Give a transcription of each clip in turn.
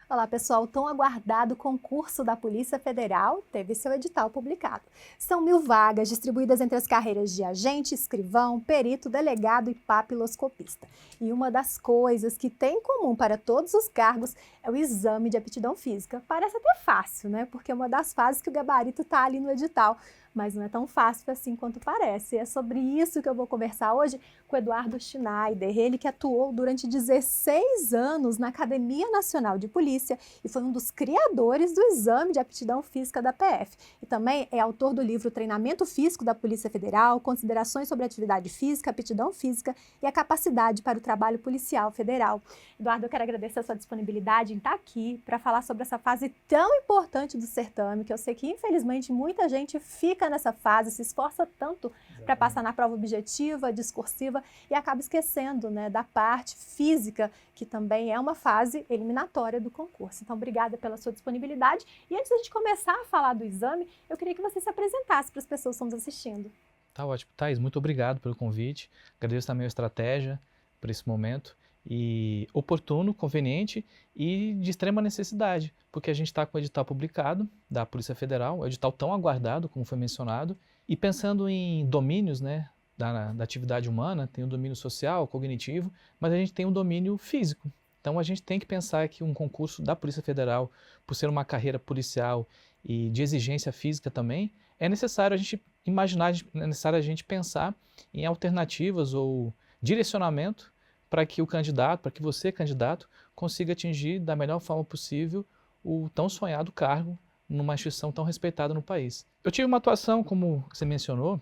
Olá, pessoal. O tão aguardado concurso da Polícia Federal teve seu edital publicado. São 1.000 vagas distribuídas entre as carreiras de agente, escrivão, perito, delegado e papiloscopista. E uma das coisas que tem em comum para todos os cargos é o exame de aptidão física. Parece até fácil, né? Porque é uma das fases que o gabarito está ali no edital. Mas não é tão fácil assim quanto parece. E é sobre isso que eu vou conversar hoje com o Eduardo Schneider, ele que atuou durante 16 anos na Academia Nacional de Polícia e foi um dos criadores do exame de aptidão física da PF. E também é autor do livro Treinamento Físico da Polícia Federal, Considerações sobre Atividade Física, Aptidão Física e a Capacidade para o Trabalho Policial Federal. Eduardo, eu quero agradecer a sua disponibilidade em estar aqui para falar sobre essa fase tão importante do certame, que eu sei que infelizmente muita gente fica nessa fase, se esforça tanto para passar na prova objetiva, discursiva e acaba esquecendo, né, da parte física, que também é uma fase eliminatória do concurso. Então, obrigada pela sua disponibilidade. E antes da gente começar a falar do exame, eu queria que você se apresentasse para as pessoas que estão nos assistindo. Tá ótimo. Thaís, muito obrigado pelo convite. Agradeço também a estratégia por esse momento. E oportuno, conveniente e de extrema necessidade, porque a gente está com o edital publicado da Polícia Federal, o edital tão aguardado, como foi mencionado, e pensando em domínios, né, da atividade humana, tem o domínio social, cognitivo, mas a gente tem o domínio físico. Então a gente tem que pensar que um concurso da Polícia Federal, por ser uma carreira policial e de exigência física também, é necessário a gente imaginar, é necessário a gente pensar em alternativas ou direcionamento para que o candidato, para que você, candidato, consiga atingir da melhor forma possível o tão sonhado cargo numa instituição tão respeitada no país. Eu tive uma atuação, como você mencionou,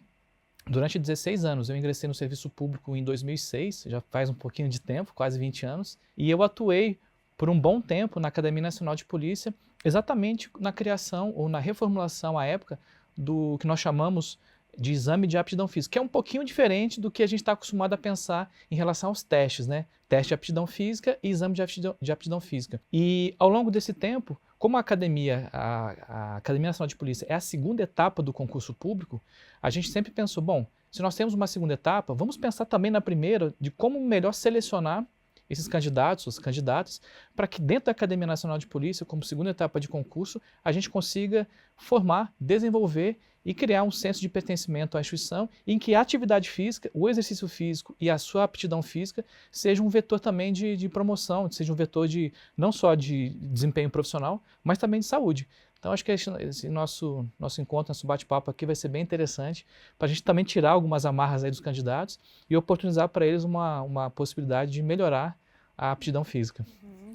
durante 16 anos. Eu ingressei no serviço público em 2006, já faz um pouquinho de tempo, quase 20 anos, e eu atuei por um bom tempo na Academia Nacional de Polícia, exatamente na criação ou na reformulação à época do que nós chamamos de exame de aptidão física, que é um pouquinho diferente do que a gente está acostumado a pensar em relação aos testes, né? Teste de aptidão física e exame de aptidão física. E ao longo desse tempo, como a Academia Nacional de Polícia é a segunda etapa do concurso público, a gente sempre pensou, bom, se nós temos uma segunda etapa, vamos pensar também na primeira de como melhor selecionar esses candidatos, os candidatos, para que dentro da Academia Nacional de Polícia, como segunda etapa de concurso, a gente consiga formar, desenvolver e criar um senso de pertencimento à instituição em que a atividade física, o exercício físico e a sua aptidão física seja um vetor também de promoção, seja um vetor de não só de desempenho profissional, mas também de saúde. Então acho que esse nosso encontro, nosso bate-papo aqui vai ser bem interessante para a gente também tirar algumas amarras aí dos candidatos e oportunizar para eles uma possibilidade de melhorar a aptidão física.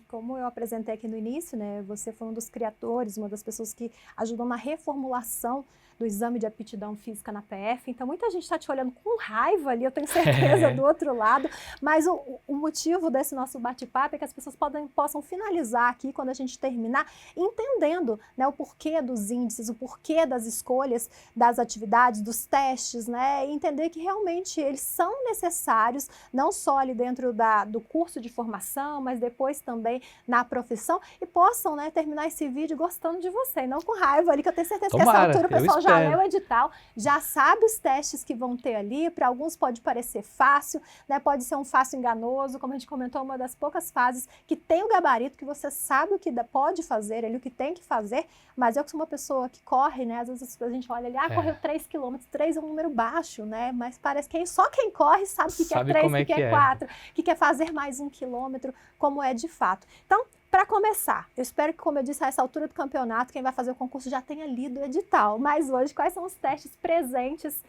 Como eu apresentei aqui no início, né, você foi um dos criadores, uma das pessoas que ajudou na reformulação do exame de aptidão física na PF, então muita gente está te olhando com raiva ali, eu tenho certeza, do outro lado, mas o motivo desse nosso bate-papo é que as pessoas possam finalizar aqui, quando a gente terminar, entendendo, né, o porquê dos índices, o porquê das escolhas das atividades, dos testes, né, e entender que realmente eles são necessários, não só ali dentro do curso de formação, mas depois também na profissão, e possam, né, terminar esse vídeo gostando de você, e não com raiva ali, que eu tenho certeza que essa altura o pessoal já leu o edital, já sabe os testes que vão ter ali, para alguns pode parecer fácil, né, pode ser um fácil enganoso, como a gente comentou, uma das poucas fases que tem o gabarito, que você sabe o que pode fazer, ali, o que tem que fazer, mas eu que sou uma pessoa que corre, né, às vezes a gente olha ali, correu 3 quilômetros, 3 é um número baixo, né, mas parece que só quem corre sabe o que é 3, o que é 4, o que quer fazer mais 1 quilômetro, como é de fato. Então, para começar, eu espero que, como eu disse, a essa altura do campeonato, quem vai fazer o concurso já tenha lido o edital. Mas hoje, quais são os testes presentes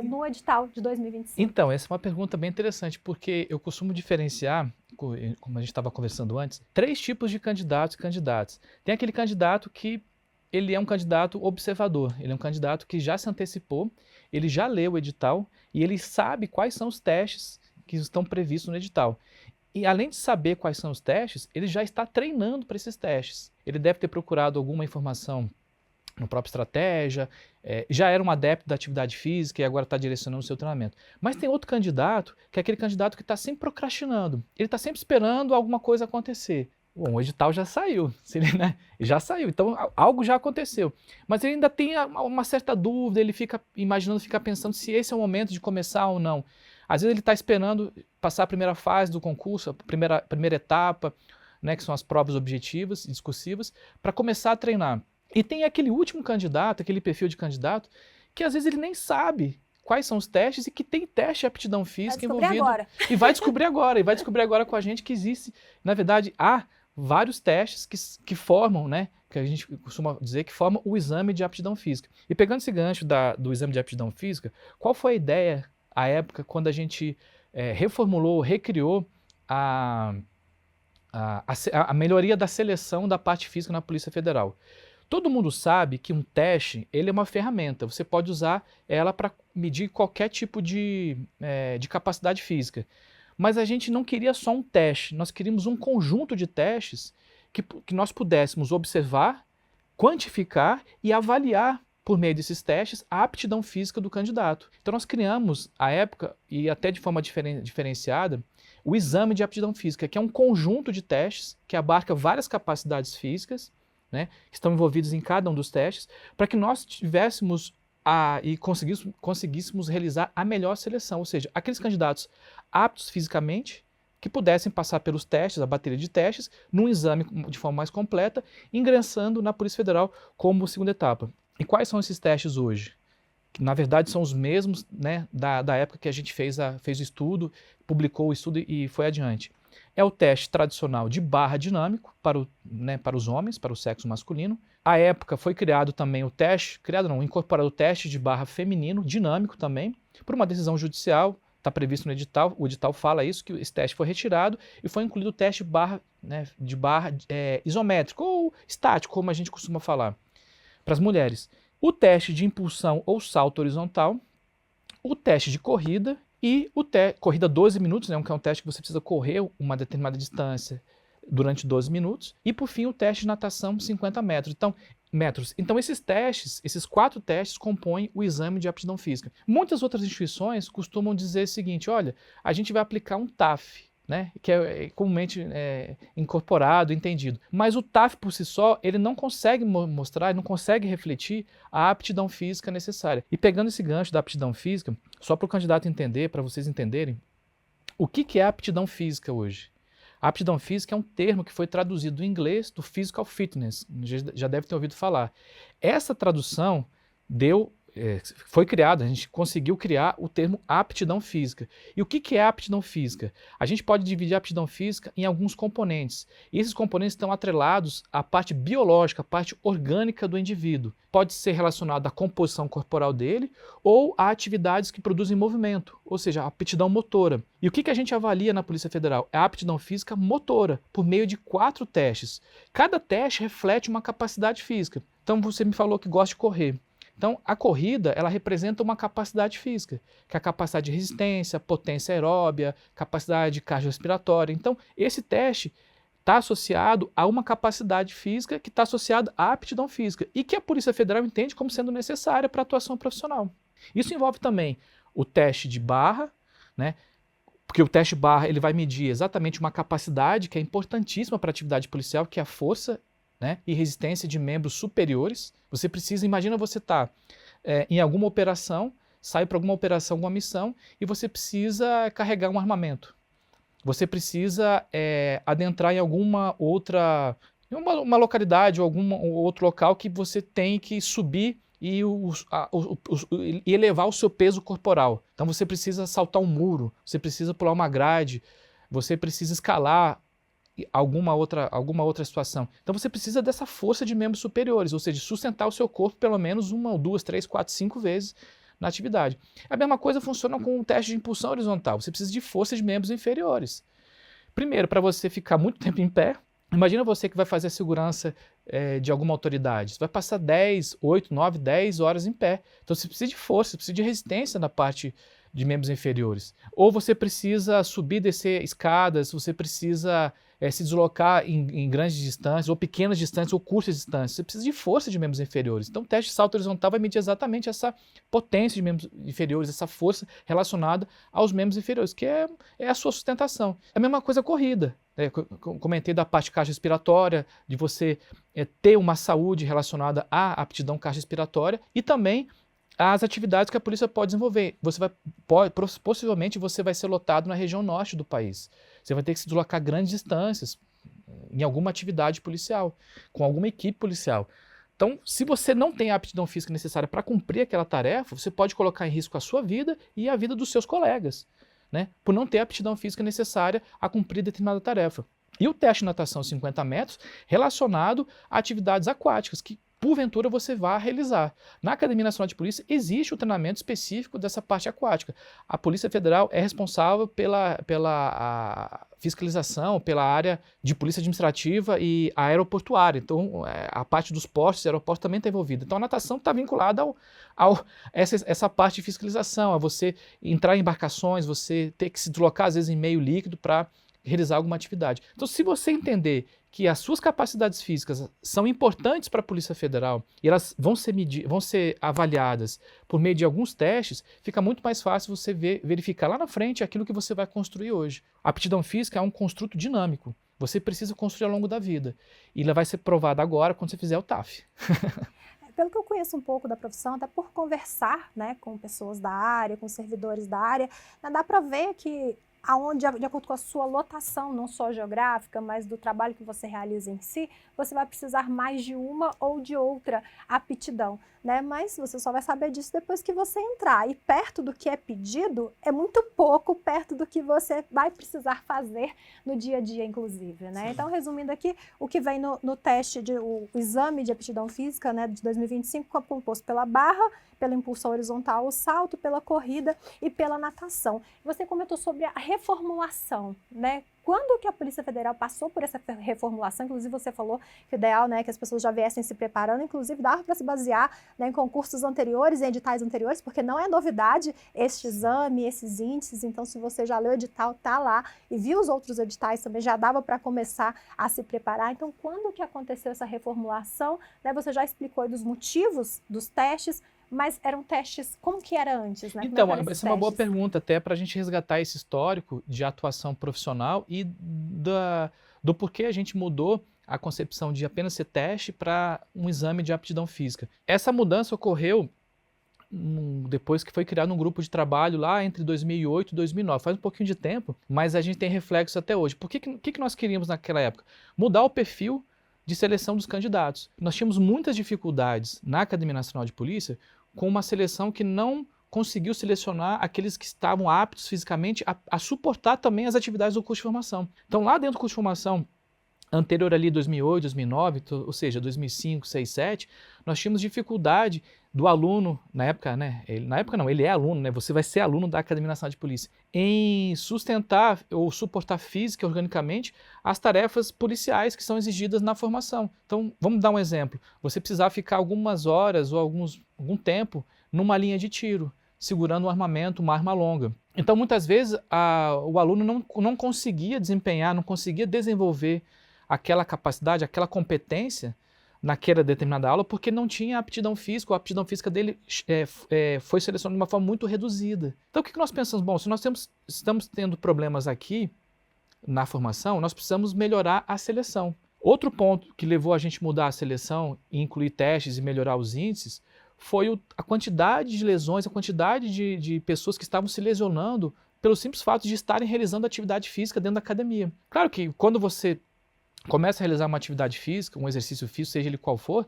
no edital de 2025? Então, essa é uma pergunta bem interessante, porque eu costumo diferenciar, como a gente estava conversando antes, 3 tipos de candidatos e candidatas. Tem aquele candidato que ele é um candidato observador, ele é um candidato que já se antecipou, ele já leu o edital e ele sabe quais são os testes que estão previstos no edital. E além de saber quais são os testes, ele já está treinando para esses testes. Ele deve ter procurado alguma informação no próprio estratégia, já era um adepto da atividade física e agora está direcionando o seu treinamento. Mas tem outro candidato, que é aquele candidato que está sempre procrastinando. Ele está sempre esperando alguma coisa acontecer. Bom, o edital já saiu, né? Já saiu, então algo já aconteceu. Mas ele ainda tem uma certa dúvida, ele fica imaginando, fica pensando se esse é o momento de começar ou não. Às vezes ele está esperando passar a primeira fase do concurso, a primeira etapa, né, que são as provas objetivas e discursivas, para começar a treinar. E tem aquele último candidato, aquele perfil de candidato, que às vezes ele nem sabe quais são os testes e que tem teste de aptidão física envolvido. Agora. E vai descobrir agora com a gente que existe. Na verdade, há vários testes que formam, né, que a gente costuma dizer que formam o exame de aptidão física. E pegando esse gancho do exame de aptidão física, qual foi a ideia, à época, quando a gente reformulou, recriou a melhoria da seleção da parte física na Polícia Federal? Todo mundo sabe que um teste, ele é uma ferramenta, você pode usar ela para medir qualquer tipo de capacidade física. Mas a gente não queria só um teste, nós queríamos um conjunto de testes que nós pudéssemos observar, quantificar e avaliar, por meio desses testes, a aptidão física do candidato. Então nós criamos, à época, e até de forma diferenciada, o exame de aptidão física, que é um conjunto de testes que abarca várias capacidades físicas, né, que estão envolvidos em cada um dos testes, para que nós tivéssemos e conseguíssemos realizar a melhor seleção, ou seja, aqueles candidatos aptos fisicamente, que pudessem passar pelos testes, a bateria de testes, num exame de forma mais completa, ingressando na Polícia Federal como segunda etapa. E quais são esses testes hoje? Que, na verdade, são os mesmos, né, da época que a gente fez o estudo, publicou o estudo e foi adiante. É o teste tradicional de barra dinâmico para os homens, para o sexo masculino. À época foi criado também incorporado o teste de barra feminino, dinâmico também, por uma decisão judicial, está previsto no edital, o edital fala isso, que esse teste foi retirado e foi incluído o teste de barra isométrico ou estático, como a gente costuma falar, para as mulheres. O teste de impulsão ou salto horizontal, o teste de corrida, e corrida 12 minutos, né, que é um teste que você precisa correr uma determinada distância durante 12 minutos. E, por fim, o teste de natação 50 metros. Então, esses 4 testes compõem o exame de aptidão física. Muitas outras instituições costumam dizer o seguinte: olha, a gente vai aplicar um TAF, né, que é comumente incorporado, entendido. Mas o TAF por si só, ele não consegue mostrar, não consegue refletir a aptidão física necessária. E pegando esse gancho da aptidão física, só para o candidato entender, para vocês entenderem, o que é aptidão física hoje? A aptidão física é um termo que foi traduzido do inglês do physical fitness, já deve ter ouvido falar. Essa tradução foi criada, a gente conseguiu criar o termo aptidão física. E o que é aptidão física? A gente pode dividir a aptidão física em alguns componentes. E esses componentes estão atrelados à parte biológica, à parte orgânica do indivíduo. Pode ser relacionado à composição corporal dele ou a atividades que produzem movimento, ou seja, a aptidão motora. E o que a gente avalia na Polícia Federal? É a aptidão física motora, por meio de 4 testes. Cada teste reflete uma capacidade física. Então você me falou que gosta de correr. Então, a corrida, ela representa uma capacidade física, que é a capacidade de resistência, potência aeróbia, capacidade cardiorrespiratória. Então, esse teste está associado a uma capacidade física que está associada à aptidão física e que a Polícia Federal entende como sendo necessária para a atuação profissional. Isso envolve também o teste de barra, né? Porque o teste de barra ele vai medir exatamente uma capacidade que é importantíssima para a atividade policial, que é a força, né, e resistência de membros superiores. Você precisa, imagina você estar em alguma operação, sai para alguma operação, alguma missão, e você precisa carregar um armamento. Você precisa adentrar em alguma outra, uma localidade ou algum outro local que você tem que subir e elevar o seu peso corporal. Então você precisa saltar um muro, você precisa pular uma grade, você precisa escalar alguma outra situação. Então você precisa dessa força de membros superiores, ou seja, sustentar o seu corpo pelo menos 1, 2, 3, 4, 5 vezes na atividade. A mesma coisa funciona com o teste de impulsão horizontal. Você precisa de força de membros inferiores. Primeiro, para você ficar muito tempo em pé, imagina você que vai fazer a segurança de alguma autoridade. Você vai passar 10, 8, 9, 10 horas em pé. Então você precisa de força, você precisa de resistência na parte de membros inferiores. Ou você precisa subir e descer escadas, você precisa se deslocar em grandes distâncias, ou pequenas distâncias, ou curtas distâncias. Você precisa de força de membros inferiores. Então o teste de salto horizontal vai medir exatamente essa potência de membros inferiores, essa força relacionada aos membros inferiores, que é a sua sustentação. A mesma coisa a corrida. Comentei da parte cardiorrespiratória, de você ter uma saúde relacionada à aptidão cardiorrespiratória e também as atividades que a polícia pode desenvolver. Possivelmente você vai ser lotado na região norte do país. Você vai ter que se deslocar grandes distâncias, em alguma atividade policial, com alguma equipe policial. Então, se você não tem a aptidão física necessária para cumprir aquela tarefa, você pode colocar em risco a sua vida e a vida dos seus colegas, né? Por não ter a aptidão física necessária a cumprir determinada tarefa. E o teste de natação 50 metros relacionado a atividades aquáticas, que porventura você vá realizar. Na Academia Nacional de Polícia existe o treinamento específico dessa parte aquática. A Polícia Federal é responsável pela fiscalização, pela área de polícia administrativa e aeroportuária. Então, a parte dos portos e aeroportos também está envolvida. Então, a natação está vinculada a essa parte de fiscalização, a você entrar em embarcações, você ter que se deslocar, às vezes, em meio líquido para realizar alguma atividade. Então, se você entender que as suas capacidades físicas são importantes para a Polícia Federal e elas vão ser avaliadas por meio de alguns testes, fica muito mais fácil você verificar lá na frente aquilo que você vai construir hoje. A aptidão física é um construto dinâmico. Você precisa construir ao longo da vida. E ela vai ser provada agora quando você fizer o TAF. Pelo que eu conheço um pouco da profissão, até por conversar, né, com pessoas da área, com servidores da área, né, dá para ver que de acordo com a sua lotação, não só geográfica, mas do trabalho que você realiza em si, você vai precisar mais de uma ou de outra aptidão, né? Mas você só vai saber disso depois que você entrar. E perto do que é pedido, é muito pouco perto do que você vai precisar fazer no dia a dia, inclusive, né? Sim. Então, resumindo aqui, o que vem no teste, o exame de aptidão física, né, de 2025, é composto pela barra, pela impulsão horizontal, o salto, pela corrida e pela natação. Você comentou sobre a reformulação, né? Quando que a Polícia Federal passou por essa reformulação, inclusive você falou que o ideal, né, que as pessoas já viessem se preparando, inclusive dava para se basear, né, em concursos anteriores, em editais anteriores, porque não é novidade este exame, esses índices, então se você já leu o edital, tá lá, e viu os outros editais também, já dava para começar a se preparar. Então, quando que aconteceu essa reformulação, né, você já explicou aí dos motivos dos testes, mas eram testes, como que era antes, né? Então, essa é uma boa pergunta até para a gente resgatar esse histórico de atuação profissional e do porquê a gente mudou a concepção de apenas ser teste para um exame de aptidão física. Essa mudança ocorreu depois que foi criado um grupo de trabalho lá entre 2008 e 2009. Faz um pouquinho de tempo, mas a gente tem reflexo até hoje. Por que nós queríamos naquela época? Mudar o perfil de seleção dos candidatos. Nós tínhamos muitas dificuldades na Academia Nacional de Polícia com uma seleção que não conseguiu selecionar aqueles que estavam aptos fisicamente a suportar também as atividades do curso de formação. Então, lá dentro do curso de formação, anterior ali 2008, 2009, ou seja, 2005, 2006, 2007, nós tínhamos dificuldade do aluno, na época, né? Ele é aluno, né? Você vai ser aluno da Academia Nacional de Polícia, em sustentar ou suportar física e organicamente as tarefas policiais que são exigidas na formação. Então, vamos dar um exemplo. Você precisar ficar algumas horas ou algum tempo numa linha de tiro, segurando um armamento, uma arma longa. Então, muitas vezes, o aluno não conseguia desempenhar, não conseguia desenvolver aquela capacidade, aquela competência naquela determinada aula, porque não tinha aptidão física, ou a aptidão física dele foi selecionada de uma forma muito reduzida. Então, o que nós pensamos? Bom, se nós estamos tendo problemas aqui na formação, nós precisamos melhorar a seleção. Outro ponto que levou a gente a mudar a seleção, e incluir testes e melhorar os índices, foi a quantidade de lesões, a quantidade de pessoas que estavam se lesionando pelo simples fato de estarem realizando atividade física dentro da academia. Claro que quando você começa a realizar uma atividade física, um exercício físico, seja ele qual for,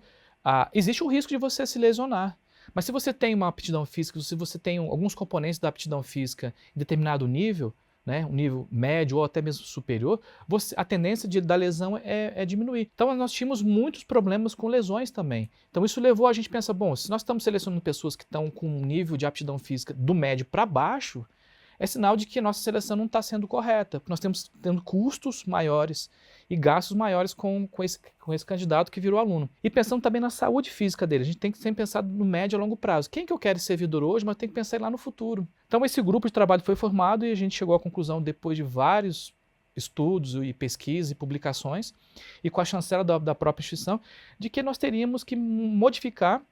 existe o risco de você se lesionar. Mas se você tem uma aptidão física, se você tem alguns componentes da aptidão física em determinado nível, né, um nível médio ou até mesmo superior, a tendência da lesão é diminuir. Então nós tínhamos muitos problemas com lesões também. Então isso levou a gente a pensar, bom, se nós estamos selecionando pessoas que estão com um nível de aptidão física do médio para baixo, é sinal de que a nossa seleção não está sendo correta, porque nós estamos tendo custos maiores e gastos maiores com esse candidato que virou aluno. E pensando também na saúde física dele, a gente tem que sempre pensar no médio e longo prazo. Quem que eu quero ser servidor hoje, mas tem que pensar lá no futuro. Então esse grupo de trabalho foi formado e a gente chegou à conclusão, depois de vários estudos e pesquisas e publicações, e com a chancela da própria instituição, de que nós teríamos que modificar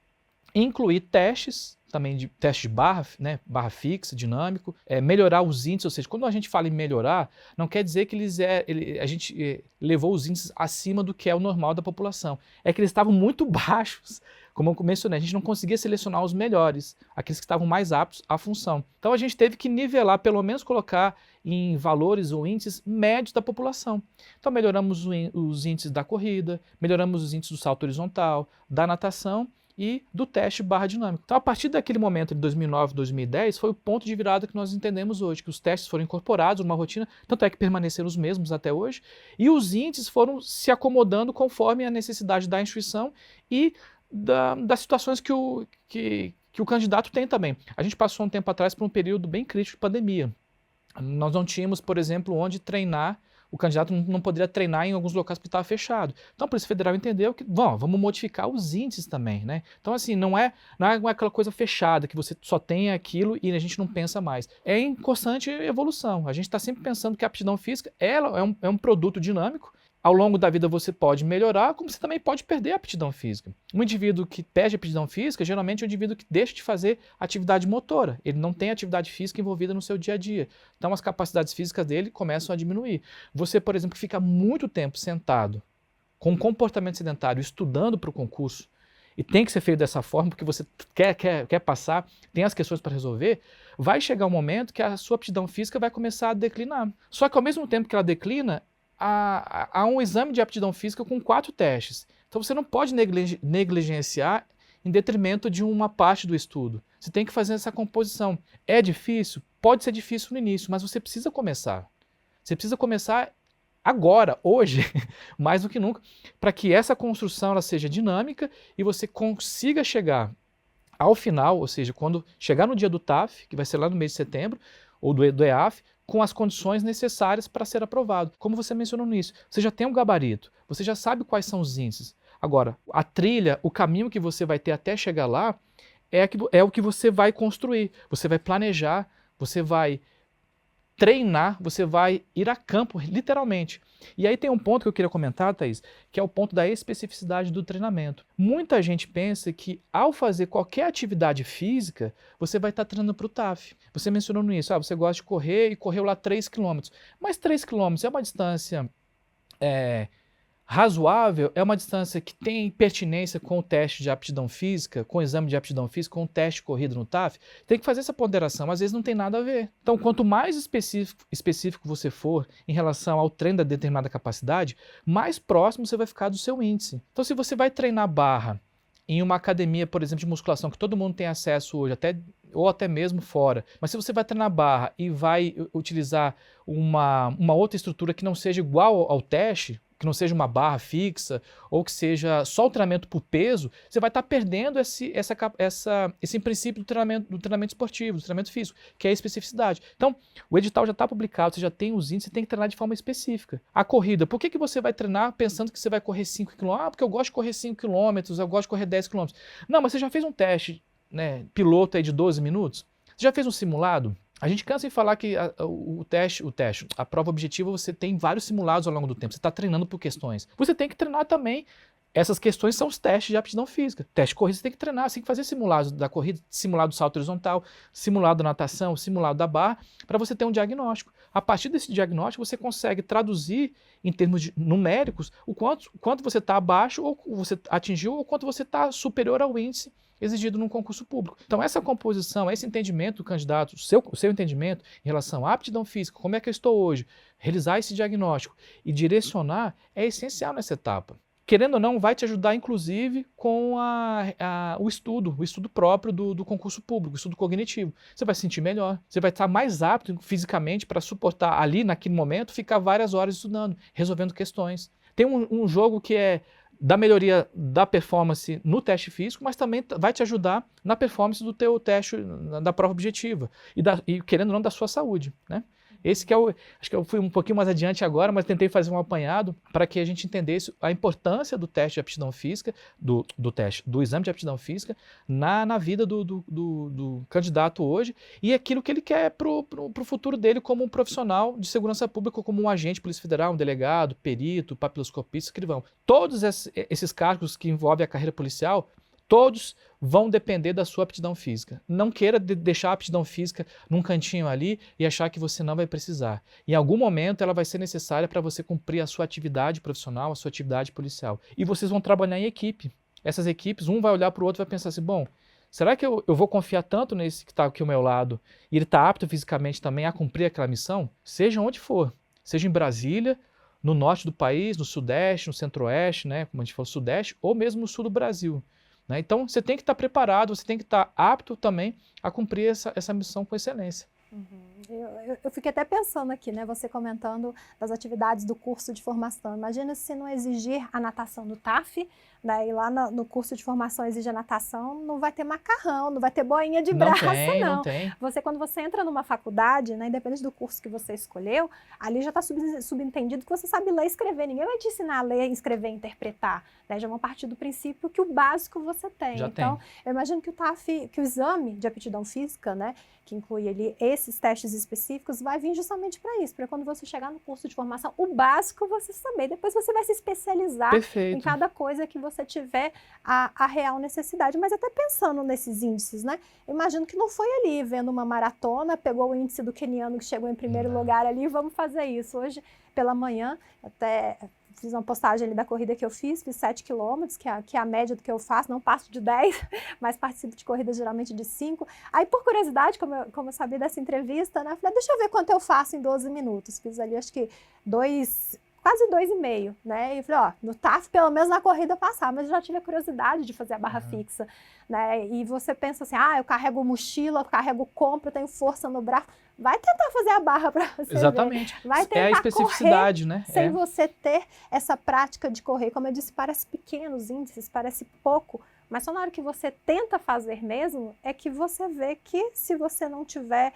e incluir testes, também de teste de barra, né, barra fixa, dinâmico, melhorar os índices, ou seja, quando a gente fala em melhorar, não quer dizer que a gente levou os índices acima do que é o normal da população. É que eles estavam muito baixos, como eu mencionei, a gente não conseguia selecionar os melhores, aqueles que estavam mais aptos à função. Então a gente teve que nivelar, pelo menos colocar em valores ou índices médios da população. Então melhoramos os índices da corrida, melhoramos os índices do salto horizontal, da natação e do teste barra dinâmico. Então a partir daquele momento de 2009, 2010, foi o ponto de virada que nós entendemos hoje, que os testes foram incorporados numa rotina, tanto é que permaneceram os mesmos até hoje, e os índices foram se acomodando conforme a necessidade da instituição e das situações que o candidato tem também. A gente passou um tempo atrás por um período bem crítico de pandemia. Nós não tínhamos, por exemplo, onde treinar, o candidato não poderia treinar em alguns locais porque estava fechado. Então a Polícia Federal entendeu que, vamos modificar os índices também, né? Então assim, não é aquela coisa fechada, que você só tem aquilo e a gente não pensa mais. É em constante evolução. A gente está sempre pensando que a aptidão física ela é um produto dinâmico. Ao longo da vida você pode melhorar, como você também pode perder a aptidão física. Um indivíduo que perde a aptidão física, geralmente é um indivíduo que deixa de fazer atividade motora. Ele não tem atividade física envolvida no seu dia a dia. Então as capacidades físicas dele começam a diminuir. Você, por exemplo, que fica muito tempo sentado, com um comportamento sedentário, estudando para o concurso, e tem que ser feito dessa forma, porque você quer passar, tem as questões para resolver, vai chegar um momento que a sua aptidão física vai começar a declinar. Só que ao mesmo tempo que ela declina, há um exame de aptidão física com 4 testes. Então você não pode negligenciar em detrimento de uma parte do estudo. Você tem que fazer essa composição. É difícil? Pode ser difícil no início, mas você precisa começar. Você precisa começar agora, hoje, mais do que nunca, para que essa construção ela seja dinâmica e você consiga chegar ao final, ou seja, quando chegar no dia do TAF, que vai ser lá no mês de setembro, ou do EAF, com as condições necessárias para ser aprovado. Como você mencionou no início, você já tem um gabarito, você já sabe quais são os índices. Agora, a trilha, o caminho que você vai ter até chegar lá, é o que você vai construir, você vai planejar, você vai treinar, você vai ir a campo, literalmente. E aí tem um ponto que eu queria comentar, Thaís, que é o ponto da especificidade do treinamento. Muita gente pensa que ao fazer qualquer atividade física, você vai estar treinando para o TAF. Você mencionou no início, você gosta de correr e correu lá 3 km. Mas 3 km é uma distância razoável, é uma distância que tem pertinência com o teste de aptidão física, com o exame de aptidão física, com o teste corrido no TAF, tem que fazer essa ponderação, às vezes não tem nada a ver. Então, quanto mais específico você for em relação ao treino da determinada capacidade, mais próximo você vai ficar do seu índice. Então, se você vai treinar barra em uma academia, por exemplo, de musculação, que todo mundo tem acesso hoje, ou até mesmo fora, mas se você vai treinar barra e vai utilizar uma outra estrutura que não seja igual ao teste, que não seja uma barra fixa, ou que seja só o treinamento por peso, você vai estar perdendo esse princípio do treinamento esportivo, do treinamento físico, que é a especificidade. Então, o edital já está publicado, você já tem os índices, você tem que treinar de forma específica. A corrida, por que você vai treinar pensando que você vai correr 5 km? Porque eu gosto de correr 5 km, eu gosto de correr 10 km. Não, mas você já fez um teste, né, piloto aí de 12 minutos? Você já fez um simulado? A gente cansa em falar que a prova objetiva, você tem vários simulados ao longo do tempo, você está treinando por questões. Você tem que treinar também, essas questões são os testes de aptidão física. Teste de corrida você tem que treinar, você tem que fazer simulados da corrida, simulado do salto horizontal, simulado da natação, simulado da barra, para você ter um diagnóstico. A partir desse diagnóstico, você consegue traduzir em termos numéricos o quanto você está abaixo, ou você atingiu, ou quanto você está superior ao índice exigido num concurso público. Então essa composição, esse entendimento do candidato, o seu entendimento em relação à aptidão física, como é que eu estou hoje, realizar esse diagnóstico e direcionar é essencial nessa etapa. Querendo ou não, vai te ajudar inclusive com o estudo próprio do concurso público, o estudo cognitivo. Você vai se sentir melhor, você vai estar mais apto fisicamente para suportar ali, naquele momento, ficar várias horas estudando, resolvendo questões. Tem um jogo que é da melhoria da performance no teste físico, mas também vai te ajudar na performance do teu teste, da prova objetiva, e querendo ou não, da sua saúde, né? Esse que acho que eu fui um pouquinho mais adiante agora, mas tentei fazer um apanhado para que a gente entendesse a importância do teste de aptidão física, do exame de aptidão física na vida do candidato hoje e aquilo que ele quer para o futuro dele como um profissional de segurança pública, como um agente de Polícia Federal, um delegado, perito, papiloscopista, escrivão. Todos esses cargos que envolvem a carreira policial, todos vão depender da sua aptidão física. Não queira deixar a aptidão física num cantinho ali e achar que você não vai precisar. Em algum momento ela vai ser necessária para você cumprir a sua atividade profissional, a sua atividade policial. E vocês vão trabalhar em equipe. Essas equipes, um vai olhar para o outro e vai pensar assim, bom, Será que eu vou confiar tanto nesse que está aqui ao meu lado e ele está apto fisicamente também a cumprir aquela missão? Seja onde for, seja em Brasília, no norte do país, no sudeste, no centro-oeste, né, como a gente falou, sudeste, ou mesmo no sul do Brasil. Né? Então, você tem que estar preparado, você tem que estar apto também a cumprir essa missão com excelência. Eu fiquei até pensando aqui, né, você comentando das atividades do curso de formação. Imagina se não exigir a natação do TAF, né, e lá no curso de formação exige a natação, não vai ter macarrão, não vai ter boinha de braço, não. Não tem. Quando você entra numa faculdade, né, independente do curso que você escolheu, ali já está subentendido que você sabe ler e escrever. Ninguém vai te ensinar a ler, escrever e interpretar. Né, já vão partir do princípio que o básico você tem. Então, eu imagino que o TAF, que o exame de aptidão física, né, que inclui ali esses testes específicos, vai vir justamente para isso, para quando você chegar no curso de formação, o básico você saber. Depois você vai se especializar em cada coisa que você tiver a real necessidade. Mas até pensando nesses índices, né? Eu imagino que não foi ali vendo uma maratona, pegou o índice do queniano que chegou em primeiro lugar ali, vamos fazer isso. Hoje, pela manhã, até fiz uma postagem ali da corrida que eu fiz 7 quilômetros, que é a média do que eu faço, não passo de 10, mas participo de corridas geralmente de 5. Aí, por curiosidade, como eu sabia dessa entrevista, né, eu falei, deixa eu ver quanto eu faço em 12 minutos. Fiz ali, acho que quase 2,5, né? E falei, ó, no TAF, pelo menos na corrida passar, mas eu já tive a curiosidade de fazer a barra fixa, né? E você pensa assim, eu carrego mochila, eu carrego compra, eu tenho força no braço. Vai tentar fazer a barra para você Exatamente. ver. Vai tentar a especificidade, correr, né? sem você ter essa prática de correr. Como eu disse, parece pequenos índices, parece pouco, mas só na hora que você tenta fazer mesmo, é que você vê que se você não tiver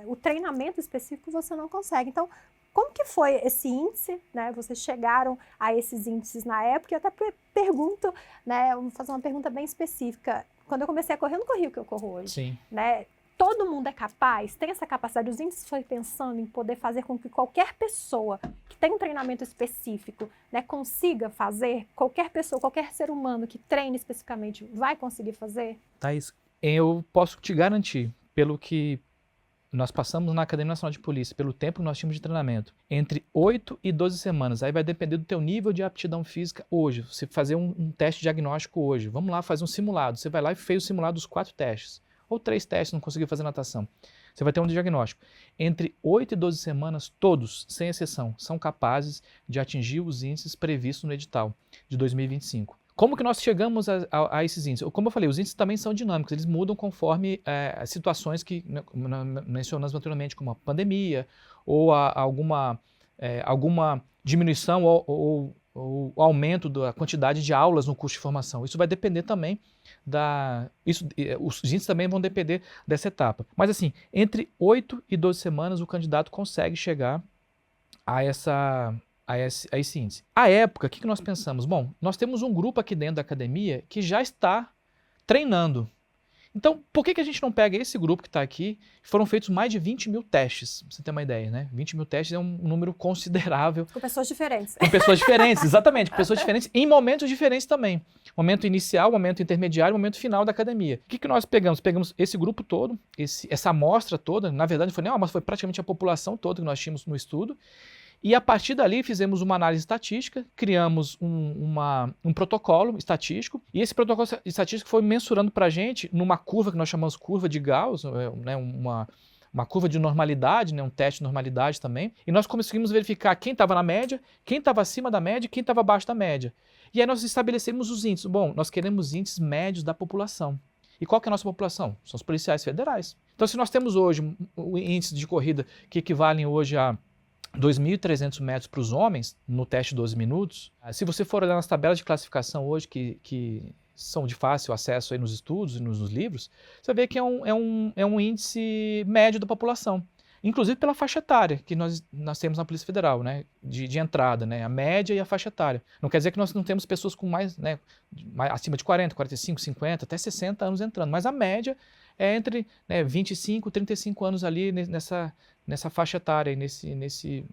o treinamento específico, você não consegue. Então, como que foi esse índice, né? Vocês chegaram a esses índices na época? Eu até pergunto, né? Vou fazer uma pergunta bem específica. Quando eu comecei a correr, eu não corri o que eu corro hoje. Sim. Né? Todo mundo é capaz, tem essa capacidade. Os índices foi pensando em poder fazer com que qualquer pessoa que tem um treinamento específico, né, consiga fazer. Qualquer pessoa, qualquer ser humano que treine especificamente vai conseguir fazer? Thaís, eu posso te garantir, pelo que nós passamos na Academia Nacional de Polícia, pelo tempo que nós tínhamos de treinamento, entre 8 e 12 semanas, aí vai depender do teu nível de aptidão física hoje. Você fazer um teste diagnóstico hoje, vamos lá fazer um simulado, você vai lá e fez o simulado dos 4 testes, ou 3 testes, não conseguiu fazer natação. Você vai ter um diagnóstico. Entre 8 e 12 semanas, todos, sem exceção, são capazes de atingir os índices previstos no edital de 2025. Como que nós chegamos a esses índices? Como eu falei, os índices também são dinâmicos, eles mudam conforme as situações que mencionamos anteriormente, como a pandemia, ou alguma diminuição ou aumento da quantidade de aulas no curso de formação. Isso vai depender também os índices também vão depender dessa etapa. Mas assim, entre 8 e 12 semanas o candidato consegue chegar a esse índice. À época, o que nós pensamos? Bom, nós temos um grupo aqui dentro da academia que já está treinando. Então, por que a gente não pega esse grupo que está aqui? Foram feitos mais de 20 mil testes, pra você ter uma ideia, né? 20 mil testes é um número considerável. Com pessoas diferentes. Com pessoas diferentes, exatamente. Com pessoas diferentes em momentos diferentes também. Momento inicial, momento intermediário, momento final da academia. O que nós pegamos? Pegamos esse grupo todo, essa amostra toda. Na verdade, não foi nem uma amostra, foi praticamente a população toda que nós tínhamos no estudo. E a partir dali fizemos uma análise estatística, criamos um protocolo estatístico, e esse protocolo estatístico foi mensurando para a gente, numa curva que nós chamamos curva de Gauss, né, uma curva de normalidade, né, um teste de normalidade também, e nós conseguimos verificar quem estava na média, quem estava acima da média e quem estava abaixo da média. E aí nós estabelecemos os índices. Bom, nós queremos índices médios da população. E qual que é a nossa população? São os policiais federais. Então, se nós temos hoje um índice de corrida que equivalem hoje a 2.300 metros para os homens, no teste de 12 minutos. Se você for olhar nas tabelas de classificação hoje, que são de fácil acesso aí nos estudos e nos livros, você vê que é um índice médio da população. Inclusive pela faixa etária que nós temos na Polícia Federal, né, de entrada, né, a média e a faixa etária. Não quer dizer que nós não temos pessoas com mais acima de 40, 45, 50, até 60 anos entrando, mas a média é entre 25 e 35 anos ali nessa faixa etária, nesse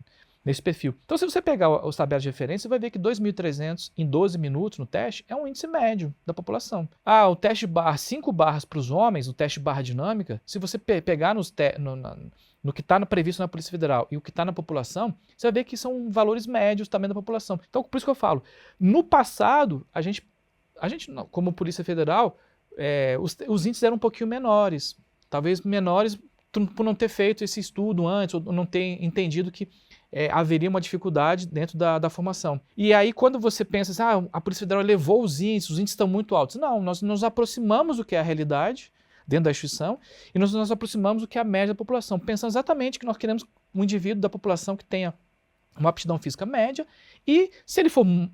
perfil. Então, se você pegar os tabelas de referência, você vai ver que 2.300 em 12 minutos no teste é um índice médio da população. O teste barra, 5 barras para os homens, o teste barra dinâmica, se você pegar no que está previsto na Polícia Federal e o que está na população, você vai ver que são valores médios também da população. Então, por isso que eu falo, no passado, a gente como Polícia Federal, os índices eram um pouquinho menores, talvez menores por não ter feito esse estudo antes, ou não ter entendido que haveria uma dificuldade dentro da formação. E aí, quando você pensa assim, a Polícia Federal elevou os índices estão muito altos. Não, nós nos aproximamos do que é a realidade dentro da instituição e nós nos aproximamos do que é a média da população, pensando exatamente que nós queremos um indivíduo da população que tenha uma aptidão física média e, se ele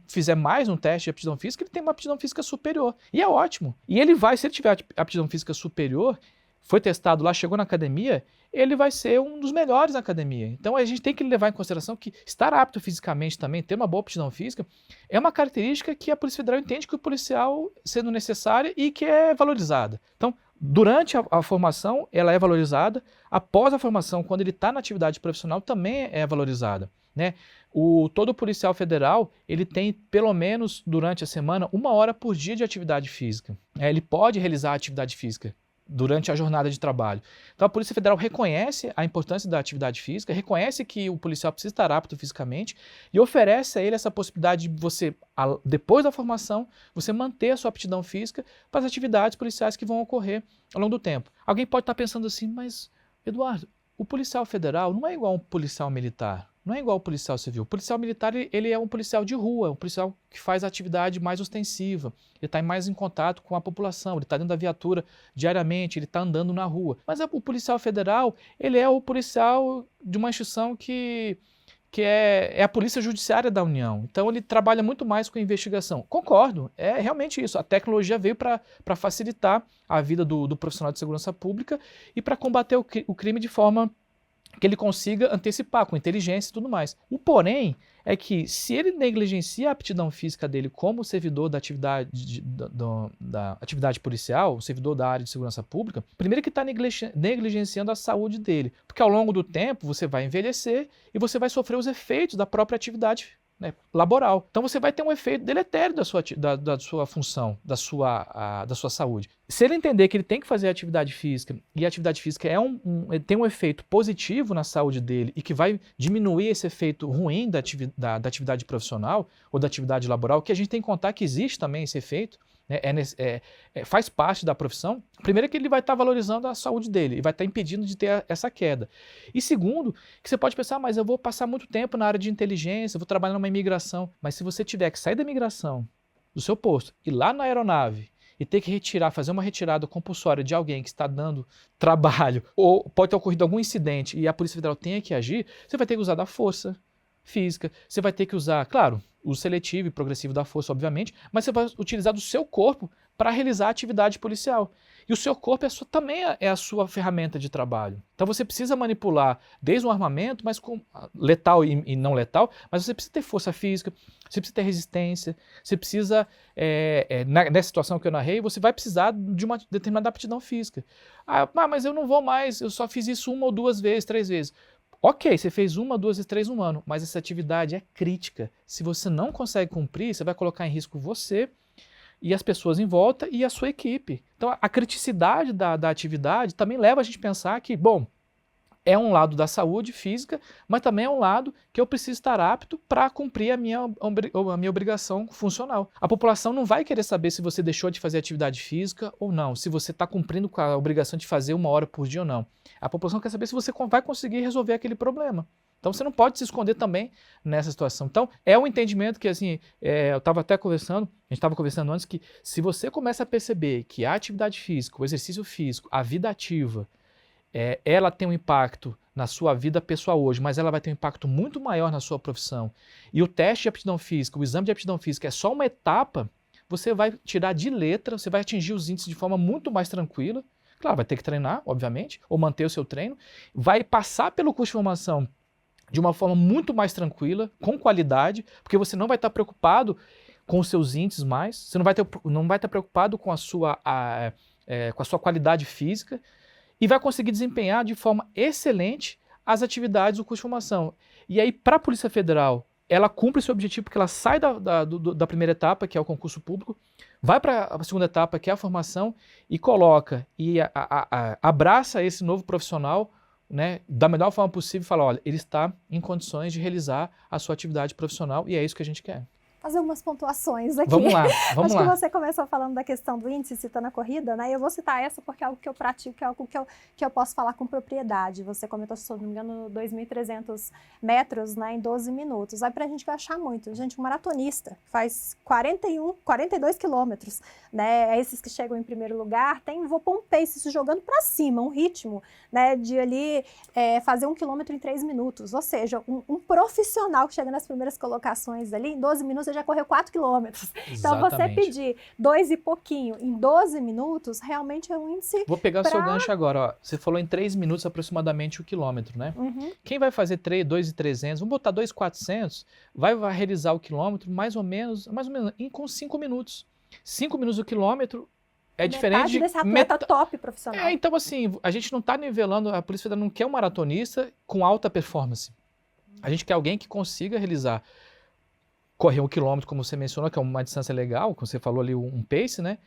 fizer mais um teste de aptidão física, ele tem uma aptidão física superior. E é ótimo. E ele vai, se ele tiver aptidão física superior, foi testado lá, chegou na academia, ele vai ser um dos melhores na academia. Então a gente tem que levar em consideração que estar apto fisicamente também, ter uma boa aptidão física, é uma característica que a Polícia Federal entende que o policial sendo necessária e que é valorizada. Então, durante a formação, ela é valorizada. Após a formação, quando ele está na atividade profissional, também é valorizada, né? Todo policial federal, ele tem pelo menos durante a semana 1 hora por dia de atividade física. Ele pode realizar atividade física durante a jornada de trabalho. Então a Polícia Federal reconhece a importância da atividade física, reconhece que o policial precisa estar apto fisicamente e oferece a ele essa possibilidade de você, depois da formação, você manter a sua aptidão física para as atividades policiais que vão ocorrer ao longo do tempo. Alguém pode estar pensando assim, mas Eduardo, o policial federal não é igual a um policial militar. Não é igual ao policial civil. O policial militar, ele é um policial de rua, um policial que faz a atividade mais ostensiva, ele está mais em contato com a população, ele está dentro da viatura diariamente, ele está andando na rua. Mas o policial federal, ele é o policial de uma instituição que é a Polícia Judiciária da União. Então ele trabalha muito mais com investigação. Concordo, é realmente isso. A tecnologia veio para facilitar a vida do profissional de segurança pública e para combater o crime de forma que ele consiga antecipar com inteligência e tudo mais. O porém é que se ele negligencia a aptidão física dele como servidor da atividade, da atividade policial, o servidor da área de segurança pública, primeiro que está negligenciando a saúde dele, porque ao longo do tempo você vai envelhecer e você vai sofrer os efeitos da própria atividade, né, laboral. Então você vai ter um efeito deletério da sua função, da sua saúde. Se ele entender que ele tem que fazer atividade física e a atividade física tem um efeito positivo na saúde dele e que vai diminuir esse efeito ruim da atividade profissional ou da atividade laboral, que a gente tem que contar que existe também esse efeito, né, faz parte da profissão. Primeiro que ele vai estar valorizando a saúde dele e vai estar impedindo de ter essa queda. E segundo, que você pode pensar, mas eu vou passar muito tempo na área de inteligência, eu vou trabalhar numa imigração. Mas se você tiver que sair da imigração, do seu posto, ir lá na aeronave e ter que fazer uma retirada compulsória de alguém que está dando trabalho, ou pode ter ocorrido algum incidente e a Polícia Federal tenha que agir, você vai ter que usar da força física, você vai ter que usar, claro, o seletivo e progressivo da força, obviamente, mas você vai utilizar do seu corpo para realizar a atividade policial. E o seu corpo também é a sua ferramenta de trabalho. Então você precisa manipular desde um armamento, mas com letal e não letal, mas você precisa ter força física, você precisa ter resistência, você precisa, nessa situação que eu narrei, você vai precisar de uma determinada aptidão física. Mas eu não vou mais, eu só fiz isso 1 ou 2 vezes, 3 vezes. Ok, você fez 1, 2 e 3 no ano, mas essa atividade é crítica. Se você não consegue cumprir, você vai colocar em risco você e as pessoas em volta e a sua equipe. Então a criticidade da atividade também leva a gente a pensar que, bom, é um lado da saúde física, mas também é um lado que eu preciso estar apto para cumprir a minha obrigação funcional. A população não vai querer saber se você deixou de fazer atividade física ou não, se você está cumprindo com a obrigação de fazer 1 hora por dia ou não. A população quer saber se você vai conseguir resolver aquele problema. Então você não pode se esconder também nessa situação. Então é um entendimento que, assim, eu estava até conversando, a gente estava conversando antes, que se você começa a perceber que a atividade física, o exercício físico, a vida ativa, ela tem um impacto na sua vida pessoal hoje, mas ela vai ter um impacto muito maior na sua profissão. E o teste de aptidão física, o exame de aptidão física é só uma etapa, você vai tirar de letra, você vai atingir os índices de forma muito mais tranquila. Claro, vai ter que treinar, obviamente, ou manter o seu treino. Vai passar pelo curso de formação de uma forma muito mais tranquila, com qualidade, porque você não vai estar preocupado com os seus índices mais, você não vai estar preocupado com a sua qualidade física, e vai conseguir desempenhar de forma excelente as atividades do curso de formação. E aí, para a Polícia Federal, ela cumpre esse objetivo porque ela sai da primeira etapa, que é o concurso público, vai para a segunda etapa, que é a formação, e coloca e abraça esse novo profissional, né, da melhor forma possível, e fala, olha, ele está em condições de realizar a sua atividade profissional e é isso que a gente quer. fazer umas pontuações aqui. Vamos lá, vamos Acho lá. que você começou falando da questão do índice, citando a corrida, né? Eu vou citar essa porque é algo que eu pratico, é algo que eu posso falar com propriedade. Você comentou, se não me engano, 2.300 metros, né, em 12 minutos. Aí pra gente vai achar muito. Gente, um maratonista faz 42 quilômetros, né? Esses que chegam em primeiro lugar, vou pôr um pace se jogando para cima, um ritmo, né, de ali fazer 1 quilômetro em 3 minutos. Ou seja, um profissional que chega nas primeiras colocações ali, em 12 minutos, já correu 4 quilômetros. Então, você pedir 2 e pouquinho em 12 minutos, realmente é um índice. Vou pegar o seu gancho agora. Ó. Você falou em 3 minutos aproximadamente o quilômetro, né? Uhum. Quem vai fazer 2.300, vamos botar 2.400, vai realizar o quilômetro mais ou menos com 5 minutos. 5 minutos o quilômetro é diferente de... desse atleta top profissional. Então, assim, a gente não está nivelando, a Polícia Federal não quer um maratonista com alta performance. A gente quer alguém que consiga realizar correr 1 quilômetro, como você mencionou, que é uma distância legal, como você falou ali, um pace, né?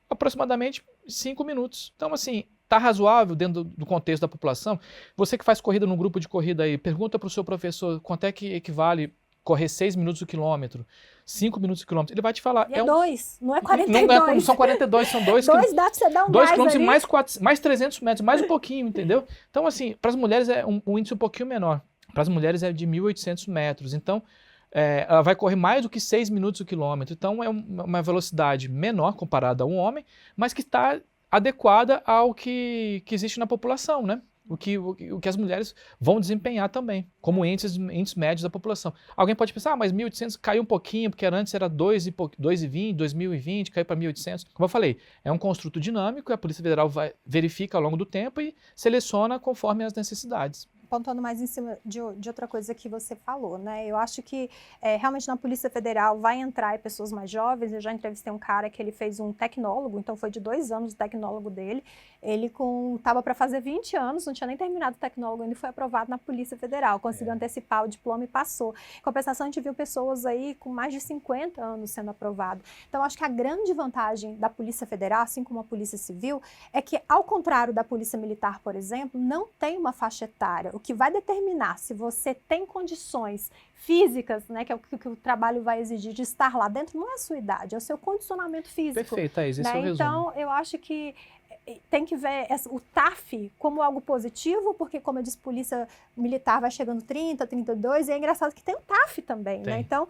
Aproximadamente 5 minutos. Então, assim, tá razoável dentro do contexto da população. Você que faz corrida num grupo de corrida aí, pergunta para o seu professor quanto é que equivale correr 6 minutos o quilômetro, 5 minutos o quilômetro. Ele vai te falar. E é 2, não é 42. Não são 42, são 2 2 dá pra você dar um 2 gás quilômetros ali. e mais 300 metros, mais um pouquinho, entendeu? Então, assim, para as mulheres é um índice um pouquinho menor. Para as mulheres é de 1.800 metros. Então, ela vai correr mais do que 6 minutos o quilômetro. Então, é uma velocidade menor comparada a um homem, mas que está adequada ao que existe na população, né? O que as mulheres vão desempenhar também, como índices médios da população. Alguém pode pensar, mas 1.800 caiu um pouquinho, porque antes era 2,20, 2020, caiu para 1.800. Como eu falei, é um construto dinâmico, a Polícia Federal verifica ao longo do tempo e seleciona conforme as necessidades. Pontuando mais em cima de outra coisa que você falou, né? Eu acho que realmente na Polícia Federal vai entrar pessoas mais jovens. Eu já entrevistei um cara que ele fez um tecnólogo, então foi de 2 anos o tecnólogo dele. Ele estava para fazer 20 anos, não tinha nem terminado o tecnólogo, ainda foi aprovado na Polícia Federal, conseguiu antecipar o diploma e passou. Em compensação, a gente viu pessoas aí com mais de 50 anos sendo aprovado. Então, acho que a grande vantagem da Polícia Federal, assim como a Polícia Civil, é que, ao contrário da Polícia Militar, por exemplo, não tem uma faixa etária. O que vai determinar se você tem condições físicas, né, que é o que o trabalho vai exigir de estar lá dentro, não é a sua idade, é o seu condicionamento físico. Perfeito, Thaís, esse é o resumo. Então, eu acho que tem que ver o TAF como algo positivo, porque, como eu disse, polícia militar vai chegando 30, 32, e é engraçado que tem o TAF também, né? Então,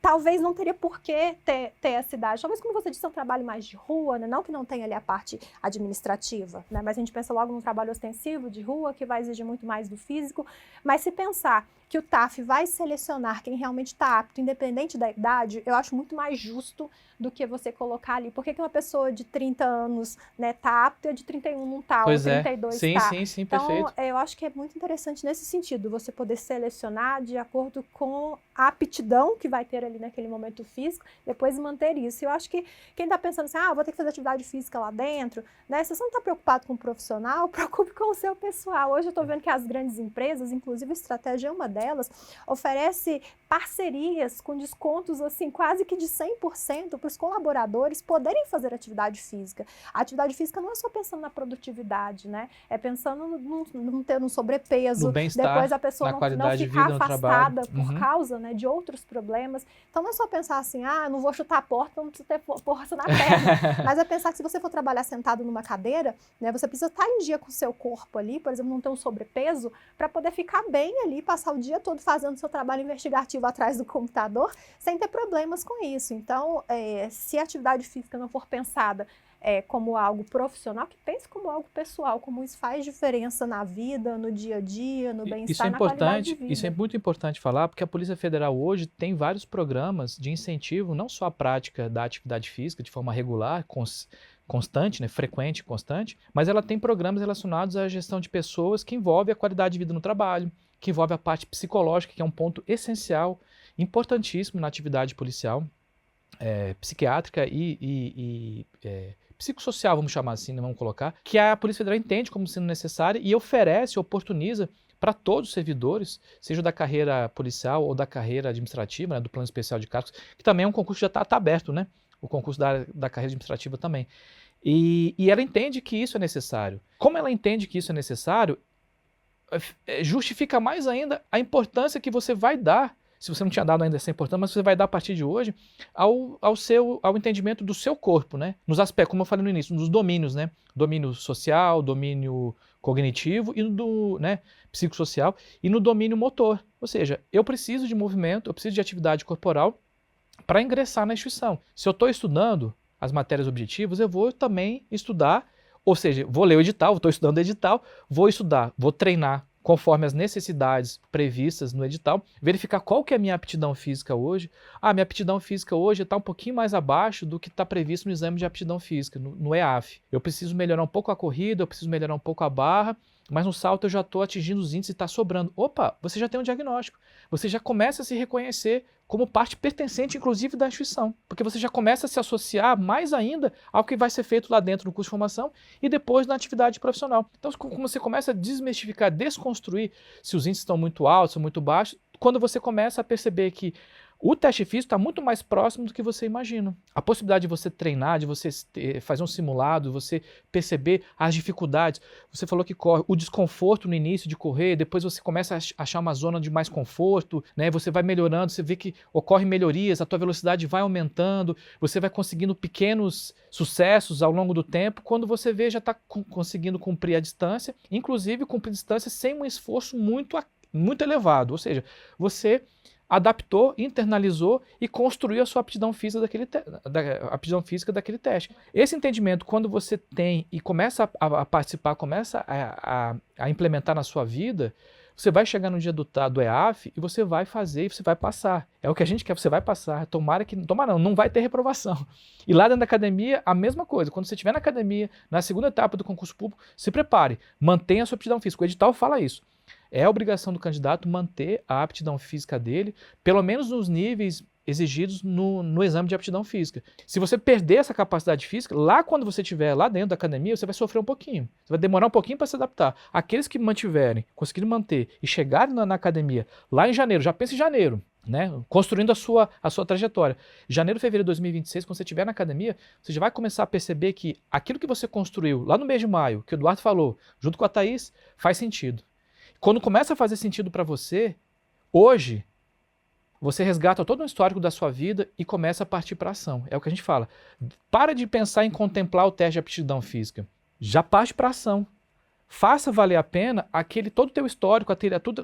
talvez não teria por que ter essa idade. Talvez, como você disse, é um trabalho mais de rua, né? Não que não tenha ali a parte administrativa, né? Mas a gente pensa logo num trabalho ostensivo de rua, que vai exigir muito mais do físico. Mas se pensar que o TAF vai selecionar quem realmente está apto, independente da idade, eu acho muito mais justo do que você colocar ali. Por que uma pessoa de 30 anos, né, tá apta e a de 31 não tá, ou 32 sim, tá? Sim, perfeito. Então, eu acho que é muito interessante nesse sentido, você poder selecionar de acordo com a aptidão que vai ter ali naquele momento físico, depois manter isso. Eu acho que quem está pensando assim, vou ter que fazer atividade física lá dentro, né? Se você não está preocupado com o profissional, preocupe com o seu pessoal. Hoje eu estou vendo que as grandes empresas, inclusive a Estratégia é uma delas, oferece parcerias com descontos assim quase que de 100% para os colaboradores poderem fazer atividade física. A atividade física não é só pensando na produtividade, né? É pensando não ter um sobrepeso, no bem-estar, depois a pessoa não ficar afastada por causa, né, de outros problemas. Então não é só pensar assim, não vou chutar a porta, não preciso ter força na perna. Mas é pensar que se você for trabalhar sentado numa cadeira, né, você precisa estar em dia com o seu corpo ali, por exemplo, não ter um sobrepeso, para poder ficar bem ali, passar o dia todo fazendo seu trabalho investigativo atrás do computador, sem ter problemas com isso. Então, se a atividade física não for pensada como algo profissional, que pense como algo pessoal, como isso faz diferença na vida, no dia a dia, no bem-estar, na qualidade de vida. Isso é muito importante falar, porque a Polícia Federal hoje tem vários programas de incentivo, não só à prática da atividade física de forma regular, constante, né, frequente, constante, mas ela tem programas relacionados à gestão de pessoas que envolve a qualidade de vida no trabalho, que envolve a parte psicológica, que é um ponto essencial, importantíssimo na atividade policial, psiquiátrica e psicossocial, vamos chamar assim, né, vamos colocar, que a Polícia Federal entende como sendo necessária e oferece, oportuniza para todos os servidores, seja da carreira policial ou da carreira administrativa, né, do Plano Especial de Cargos, que também é um concurso que já está aberto, né? O concurso da carreira administrativa também. E ela entende que isso é necessário. Como ela entende que isso é necessário, justifica mais ainda a importância que você vai dar se você não tinha dado ainda essa importância, mas você vai dar a partir de hoje ao entendimento do seu corpo, né? Nos aspectos, como eu falei no início, nos domínios, né? Domínio social, domínio cognitivo e do, né, psicossocial e no domínio motor. Ou seja, eu preciso de movimento, eu preciso de atividade corporal para ingressar na instituição. Se eu estou estudando as matérias objetivas, eu vou também estudar, ou seja, vou ler o edital, estou estudando o edital, vou estudar, vou treinar conforme as necessidades previstas no edital, verificar qual que é a minha aptidão física hoje. Minha aptidão física hoje está um pouquinho mais abaixo do que está previsto no exame de aptidão física, no EAF. Eu preciso melhorar um pouco a corrida, eu preciso melhorar um pouco a barra, mas no salto eu já estou atingindo os índices e está sobrando. Opa, você já tem um diagnóstico. Você já começa a se reconhecer como parte pertencente, inclusive, da instituição. Porque você já começa a se associar mais ainda ao que vai ser feito lá dentro no curso de formação e depois na atividade profissional. Então, como você começa a desmistificar, desconstruir se os índices estão muito altos ou muito baixos, quando você começa a perceber que o teste físico está muito mais próximo do que você imagina. A possibilidade de você treinar, de você fazer um simulado, você perceber as dificuldades. Você falou que corre, o desconforto no início de correr, depois você começa a achar uma zona de mais conforto, né? Você vai melhorando, você vê que ocorrem melhorias, a tua velocidade vai aumentando, você vai conseguindo pequenos sucessos ao longo do tempo. Quando você vê, já está conseguindo cumprir a distância, inclusive cumprir a distância sem um esforço muito elevado. Ou seja, você adaptou, internalizou e construiu a sua aptidão física daquele teste. Esse entendimento, quando você tem e começa a participar, começa a implementar na sua vida, você vai chegar no dia do EAF e você vai fazer e você vai passar. É o que a gente quer, você vai passar. Tomara não vai ter reprovação. E lá dentro da academia, a mesma coisa. Quando você estiver na academia, na segunda etapa do concurso público, se prepare, mantenha a sua aptidão física. O edital fala isso. É a obrigação do candidato manter a aptidão física dele, pelo menos nos níveis exigidos no exame de aptidão física. Se você perder essa capacidade física, lá quando você estiver lá dentro da academia, você vai sofrer um pouquinho. Você vai demorar um pouquinho para se adaptar. Aqueles que conseguirem manter e chegarem na academia lá em janeiro, já pensa em janeiro, né? Construindo a sua trajetória. Janeiro, fevereiro de 2026, quando você estiver na academia, você já vai começar a perceber que aquilo que você construiu lá no mês de maio, que o Eduardo falou, junto com a Thaís, faz sentido. Quando começa a fazer sentido para você, hoje, você resgata todo o histórico da sua vida e começa a partir para a ação. É o que a gente fala. Para de pensar em contemplar o teste de aptidão física. Já parte para a ação. Faça valer a pena todo o teu histórico,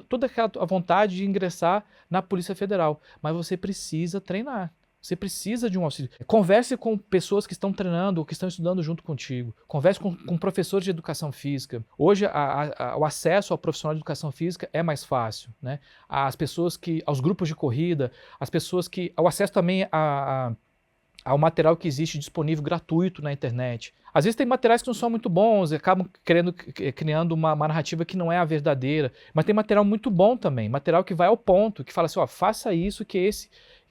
toda aquela vontade de ingressar na Polícia Federal. Mas você precisa treinar. Você precisa de um auxílio. Converse com pessoas que estão treinando ou que estão estudando junto contigo. Converse com professores de educação física. Hoje, o acesso ao profissional de educação física é mais fácil, né? Aos grupos de corrida, o acesso também ao material que existe disponível gratuito na internet. Às vezes tem materiais que não são muito bons, acabam criando uma narrativa que não é a verdadeira, mas tem material muito bom também, material que vai ao ponto, que fala assim, faça isso, que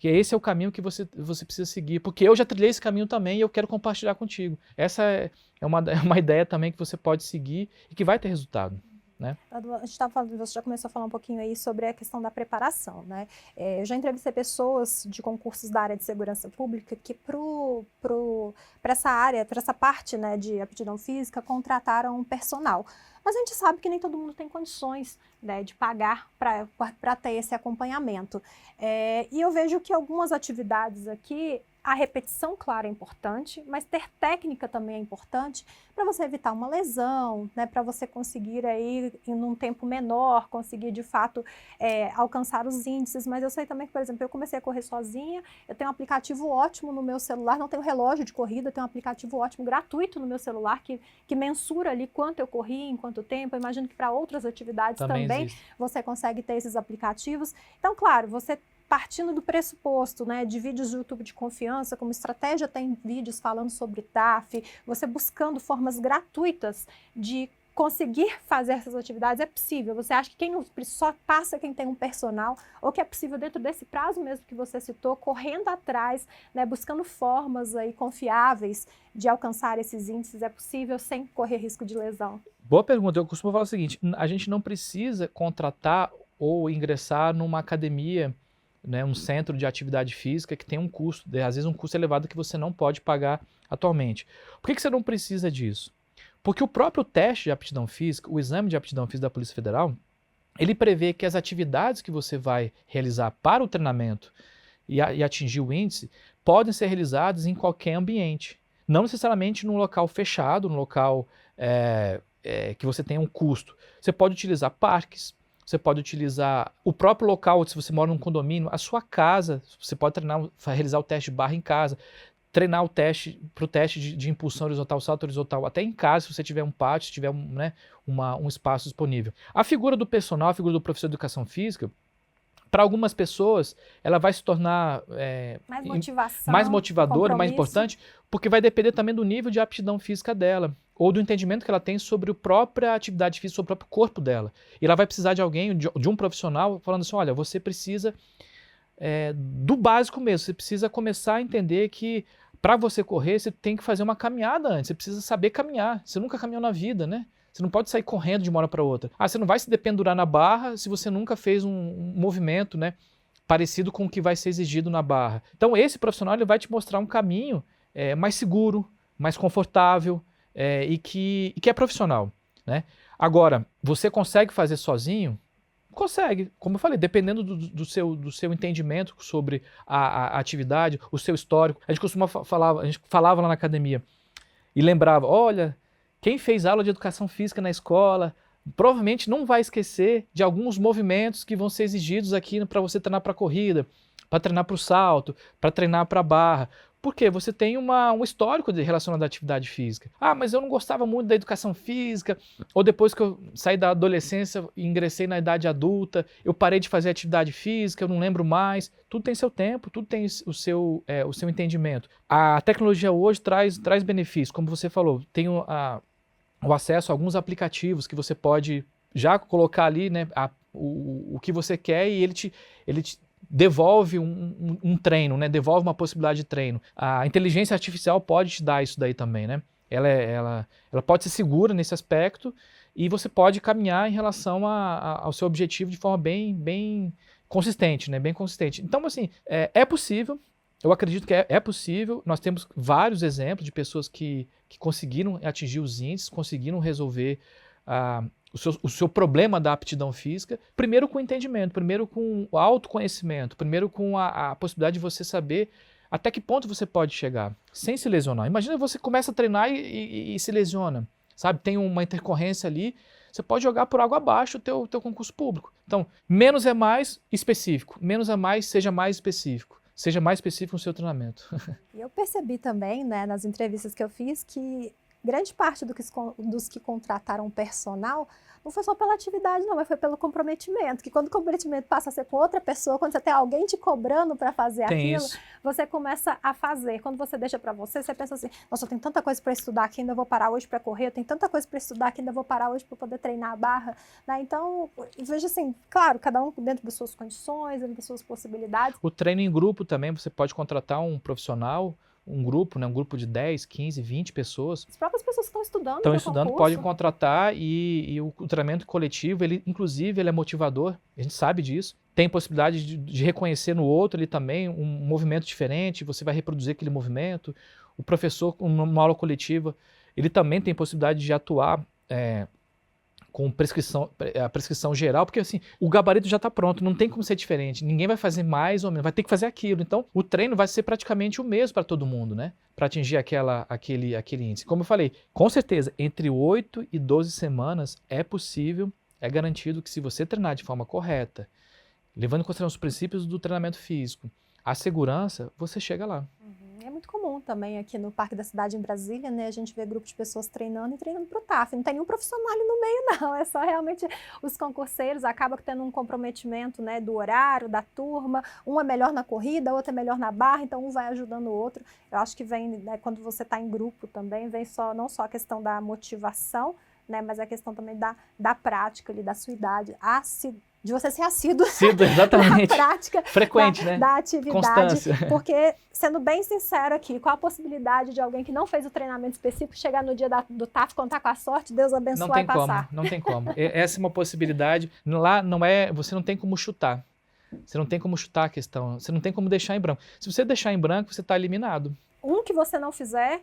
esse é o caminho que você precisa seguir, porque eu já trilhei esse caminho também e eu quero compartilhar contigo. Essa é uma ideia também que você pode seguir e que vai ter resultado. Né? A gente estava falando, você já começou a falar um pouquinho aí sobre a questão da preparação, né? Eu já entrevistei pessoas de concursos da área de segurança pública que para essa parte, né, de aptidão física, contrataram um personal. Mas a gente sabe que nem todo mundo tem condições, né, de pagar para ter esse acompanhamento. E eu vejo que algumas atividades aqui, a repetição, claro, é importante, mas ter técnica também é importante para você evitar uma lesão, né, para você conseguir aí, em um tempo menor, conseguir de fato alcançar os índices. Mas eu sei também que, por exemplo, eu comecei a correr sozinha, eu tenho um aplicativo ótimo no meu celular, não tenho relógio de corrida, eu tenho um aplicativo ótimo, gratuito no meu celular, que mensura ali quanto eu corri, em quanto tempo. Eu imagino que para outras atividades também você consegue ter esses aplicativos. Então, claro, você partindo do pressuposto, né, de vídeos de YouTube de confiança, como estratégia tem vídeos falando sobre TAF, você buscando formas gratuitas de conseguir fazer essas atividades, é possível. Você acha que só passa quem tem um personal, ou que é possível dentro desse prazo mesmo que você citou, correndo atrás, né, buscando formas aí confiáveis de alcançar esses índices, é possível sem correr risco de lesão? Boa pergunta. Eu costumo falar o seguinte, a gente não precisa contratar ou ingressar numa academia, né, um centro de atividade física que tem um custo, às vezes um custo elevado que você não pode pagar atualmente. Por que você não precisa disso? Porque o próprio teste de aptidão física, o exame de aptidão física da Polícia Federal, ele prevê que as atividades que você vai realizar para o treinamento e atingir o índice podem ser realizadas em qualquer ambiente. Não necessariamente num local fechado, num local que você tenha um custo. Você pode utilizar parques, você pode utilizar o próprio local, se você mora num condomínio, a sua casa, você pode realizar o teste de barra em casa, treinar o teste para o teste de impulsão horizontal, salto horizontal, até em casa, se você tiver um pátio, se tiver um espaço disponível. A figura do personal, a figura do professor de educação física, para algumas pessoas, ela vai se tornar mais motivadora, mais importante, porque vai depender também do nível de aptidão física dela, ou do entendimento que ela tem sobre a própria atividade física, sobre o próprio corpo dela. E ela vai precisar de alguém, de um profissional, falando assim, olha, você precisa do básico mesmo, você precisa começar a entender que para você correr, você tem que fazer uma caminhada antes, você precisa saber caminhar, você nunca caminhou na vida, né? Você não pode sair correndo de uma hora para outra. Você não vai se dependurar na barra se você nunca fez um movimento, né, parecido com o que vai ser exigido na barra. Então esse profissional ele vai te mostrar um caminho mais seguro, mais confortável e que é profissional, né? Agora, você consegue fazer sozinho? Consegue, como eu falei, dependendo do seu entendimento sobre a atividade, o seu histórico. A gente falava lá na academia e lembrava, olha, quem fez aula de educação física na escola provavelmente não vai esquecer de alguns movimentos que vão ser exigidos aqui para você treinar para a corrida, para treinar para o salto, para treinar para a barra. Por quê? Você tem um histórico relacionado à atividade física. Mas eu não gostava muito da educação física, ou depois que eu saí da adolescência e ingressei na idade adulta, eu parei de fazer atividade física, eu não lembro mais. Tudo tem seu tempo, tudo tem o seu entendimento. A tecnologia hoje traz benefícios, como você falou, tem o acesso a alguns aplicativos que você pode já colocar ali, né, o que você quer e ele te devolve um treino, né? Devolve uma possibilidade de treino. A inteligência artificial pode te dar isso daí também, né? Ela pode ser segura nesse aspecto e você pode caminhar em relação ao seu objetivo de forma bem consistente, né? Bem consistente. Então, assim, é possível. Eu acredito que é possível. Nós temos vários exemplos de pessoas que conseguiram atingir os índices, conseguiram resolver o seu problema da aptidão física, primeiro com o entendimento, primeiro com o autoconhecimento, primeiro com a possibilidade de você saber até que ponto você pode chegar, sem se lesionar. Imagina você começa a treinar e se lesiona, sabe? Tem uma intercorrência ali, você pode jogar por água abaixo o teu concurso público. Então, menos é mais específico, menos é mais, seja mais específico. Seja mais específico no seu treinamento. Eu percebi também, né, nas entrevistas que eu fiz, que grande parte dos que contrataram personal não foi só pela atividade, não, mas foi pelo comprometimento. Que quando o comprometimento passa a ser com outra pessoa, quando você tem alguém te cobrando para fazer aquilo, você começa a fazer. Quando você deixa para você pensa assim, nossa, eu tenho tanta coisa para estudar que ainda vou parar hoje para correr, eu tenho tanta coisa para estudar que ainda vou parar hoje para poder treinar a barra. Né? Então, veja assim, claro, cada um dentro das suas condições, dentro das suas possibilidades. O treino em grupo também, você pode contratar um profissional, um grupo, né, um grupo de 10, 15, 20 pessoas. As próprias pessoas que estão estudando podem contratar e o treinamento coletivo, inclusive, ele é motivador, a gente sabe disso. Tem possibilidade de reconhecer no outro ali também um movimento diferente, você vai reproduzir aquele movimento. O professor, numa aula coletiva, ele também tem possibilidade de atuar com a prescrição geral, porque assim, o gabarito já está pronto, não tem como ser diferente, ninguém vai fazer mais ou menos, vai ter que fazer aquilo. Então, o treino vai ser praticamente o mesmo para todo mundo, né? Para atingir aquele índice. Como eu falei, com certeza, entre 8 e 12 semanas é possível, é garantido que se você treinar de forma correta, levando em consideração os princípios do treinamento físico, a segurança, você chega lá. É muito comum também aqui no Parque da Cidade em Brasília, né? A gente vê grupo de pessoas treinando para o TAF. Não tem nenhum profissional ali no meio, não. É só realmente os concurseiros. Acaba tendo um comprometimento, né, do horário, da turma. Um é melhor na corrida, outro é melhor na barra, então um vai ajudando o outro. Eu acho que vem, né, quando você está em grupo também, vem não só a questão da motivação, né, mas a questão também da prática ali, da sua idade, de você ser assíduo exatamente. na prática frequente, da atividade. Constância. Porque, sendo bem sincero aqui, qual a possibilidade de alguém que não fez o treinamento específico chegar no dia do TAF, contar com a sorte, Deus abençoe e passar? Não tem como. Essa é uma possibilidade. Lá você não tem como chutar. Você não tem como chutar a questão. Você não tem como deixar em branco. Se você deixar em branco, você está eliminado. Um que você não fizer...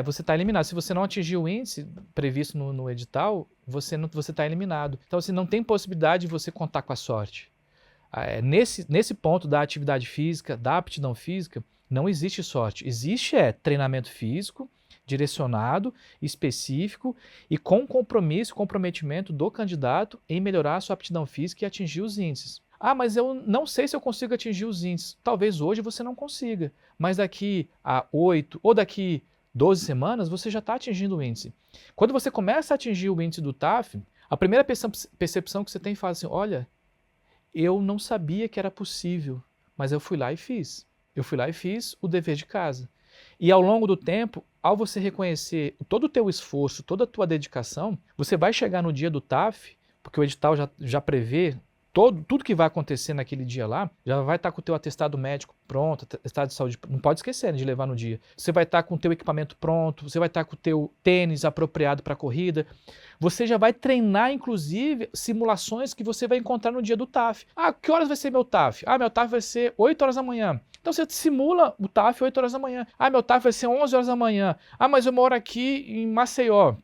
Você está eliminado. Se você não atingir o índice previsto no edital, você está eliminado. Então, assim, não tem possibilidade de você contar com a sorte. Nesse ponto da atividade física, da aptidão física, não existe sorte. Existe treinamento físico, direcionado, específico e com compromisso, comprometimento do candidato em melhorar a sua aptidão física e atingir os índices. Ah, mas eu não sei se eu consigo atingir os índices. Talvez hoje você não consiga, mas daqui a 8 ou daqui 12 semanas você já está atingindo o índice. Quando você começa a atingir o índice do TAF, a primeira percepção que você tem é falar assim, olha, eu não sabia que era possível, mas eu fui lá e fiz. Eu fui lá e fiz o dever de casa. E ao longo do tempo, ao você reconhecer todo o teu esforço, toda a tua dedicação, você vai chegar no dia do TAF, porque o edital já prevê tudo que vai acontecer naquele dia lá, já vai estar com o teu atestado médico pronto, atestado de saúde, não pode esquecer, né, de levar no dia. Você vai estar com o teu equipamento pronto, você vai estar com o teu tênis apropriado para a corrida, você já vai treinar, inclusive, simulações que você vai encontrar no dia do TAF. Ah, que horas vai ser meu TAF? Ah, meu TAF vai ser 8 horas da manhã. Então você simula o TAF 8 horas da manhã. Ah, meu TAF vai ser 11 horas da manhã. Ah, mas eu moro aqui em Maceió.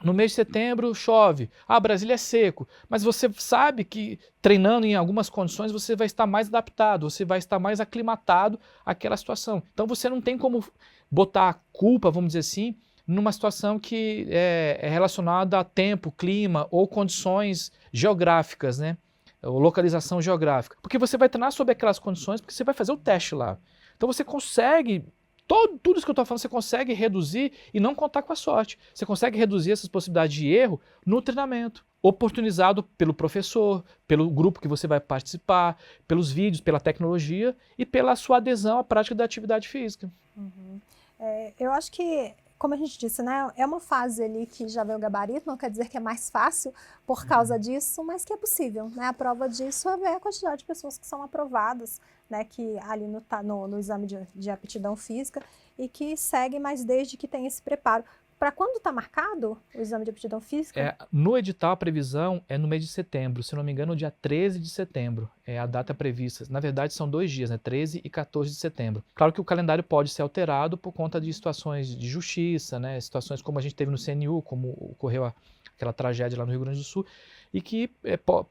No mês de setembro chove. Ah, Brasília é seco. Mas você sabe que treinando em algumas condições você vai estar mais adaptado, você vai estar mais aclimatado àquela situação. Então você não tem como botar a culpa, vamos dizer assim, numa situação que é relacionada a tempo, clima ou condições geográficas, né? Ou localização geográfica. Porque você vai treinar sob aquelas condições, porque você vai fazer o teste lá. Então você consegue, tudo isso que eu estou falando, você consegue reduzir e não contar com a sorte. Você consegue reduzir essas possibilidades de erro no treinamento, oportunizado pelo professor, pelo grupo que você vai participar, pelos vídeos, pela tecnologia e pela sua adesão à prática da atividade física. Uhum. Eu acho que, como a gente disse, né, é uma fase ali que já vem o gabarito, não quer dizer que é mais fácil por causa disso, mas que é possível, né? A prova disso é ver a quantidade de pessoas que são aprovadas, né, que ali no exame de aptidão física e que seguem, mas desde que tem esse preparo. Para quando está marcado o exame de aptidão física? No edital a previsão é no mês de setembro, se não me engano, dia 13 de setembro é a data prevista. Na verdade são 2 dias, né, 13 e 14 de setembro. Claro que o calendário pode ser alterado por conta de situações de justiça, né, situações como a gente teve no CNU, como ocorreu aquela tragédia lá no Rio Grande do Sul, e que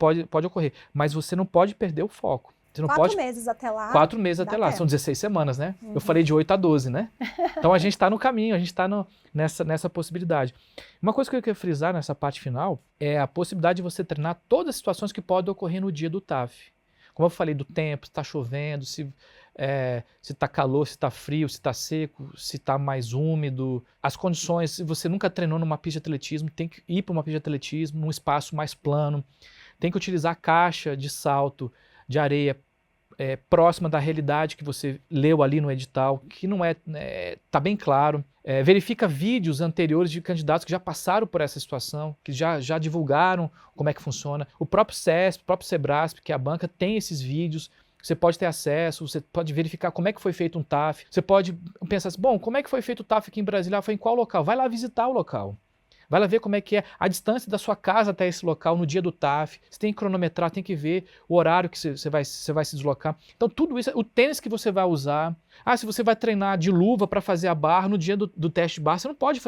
pode ocorrer. Mas você não pode perder o foco. Você não 4 meses até lá. 4 meses até lá, são 16 semanas, né? Uhum. Eu falei de 8 a 12, né? Então a gente está no caminho, a gente está nessa possibilidade. Uma coisa que eu queria frisar nessa parte final é a possibilidade de você treinar todas as situações que podem ocorrer no dia do TAF. Como eu falei do tempo, se está chovendo, se está calor, se está frio, se está seco, se está mais úmido. As condições, se você nunca treinou numa pista de atletismo, tem que ir para uma pista de atletismo, num espaço mais plano. Tem que utilizar a caixa de salto de areia próxima da realidade que você leu ali no edital, que não está bem claro. Verifica vídeos anteriores de candidatos que já passaram por essa situação, que já divulgaram como é que funciona. O próprio CESP, o próprio SEBRASP, que é a banca, tem esses vídeos. Você pode ter acesso, você pode verificar como é que foi feito um TAF. Você pode pensar assim, bom, como é que foi feito o TAF aqui em Brasília? Foi em qual local? Vai lá visitar o local. Vai lá ver como é que é a distância da sua casa até esse local no dia do TAF. Você tem que cronometrar, tem que ver o horário que você vai se deslocar. Então tudo isso, o tênis que você vai usar. Ah, se você vai treinar de luva para fazer a barra no dia do teste de barra, você não pode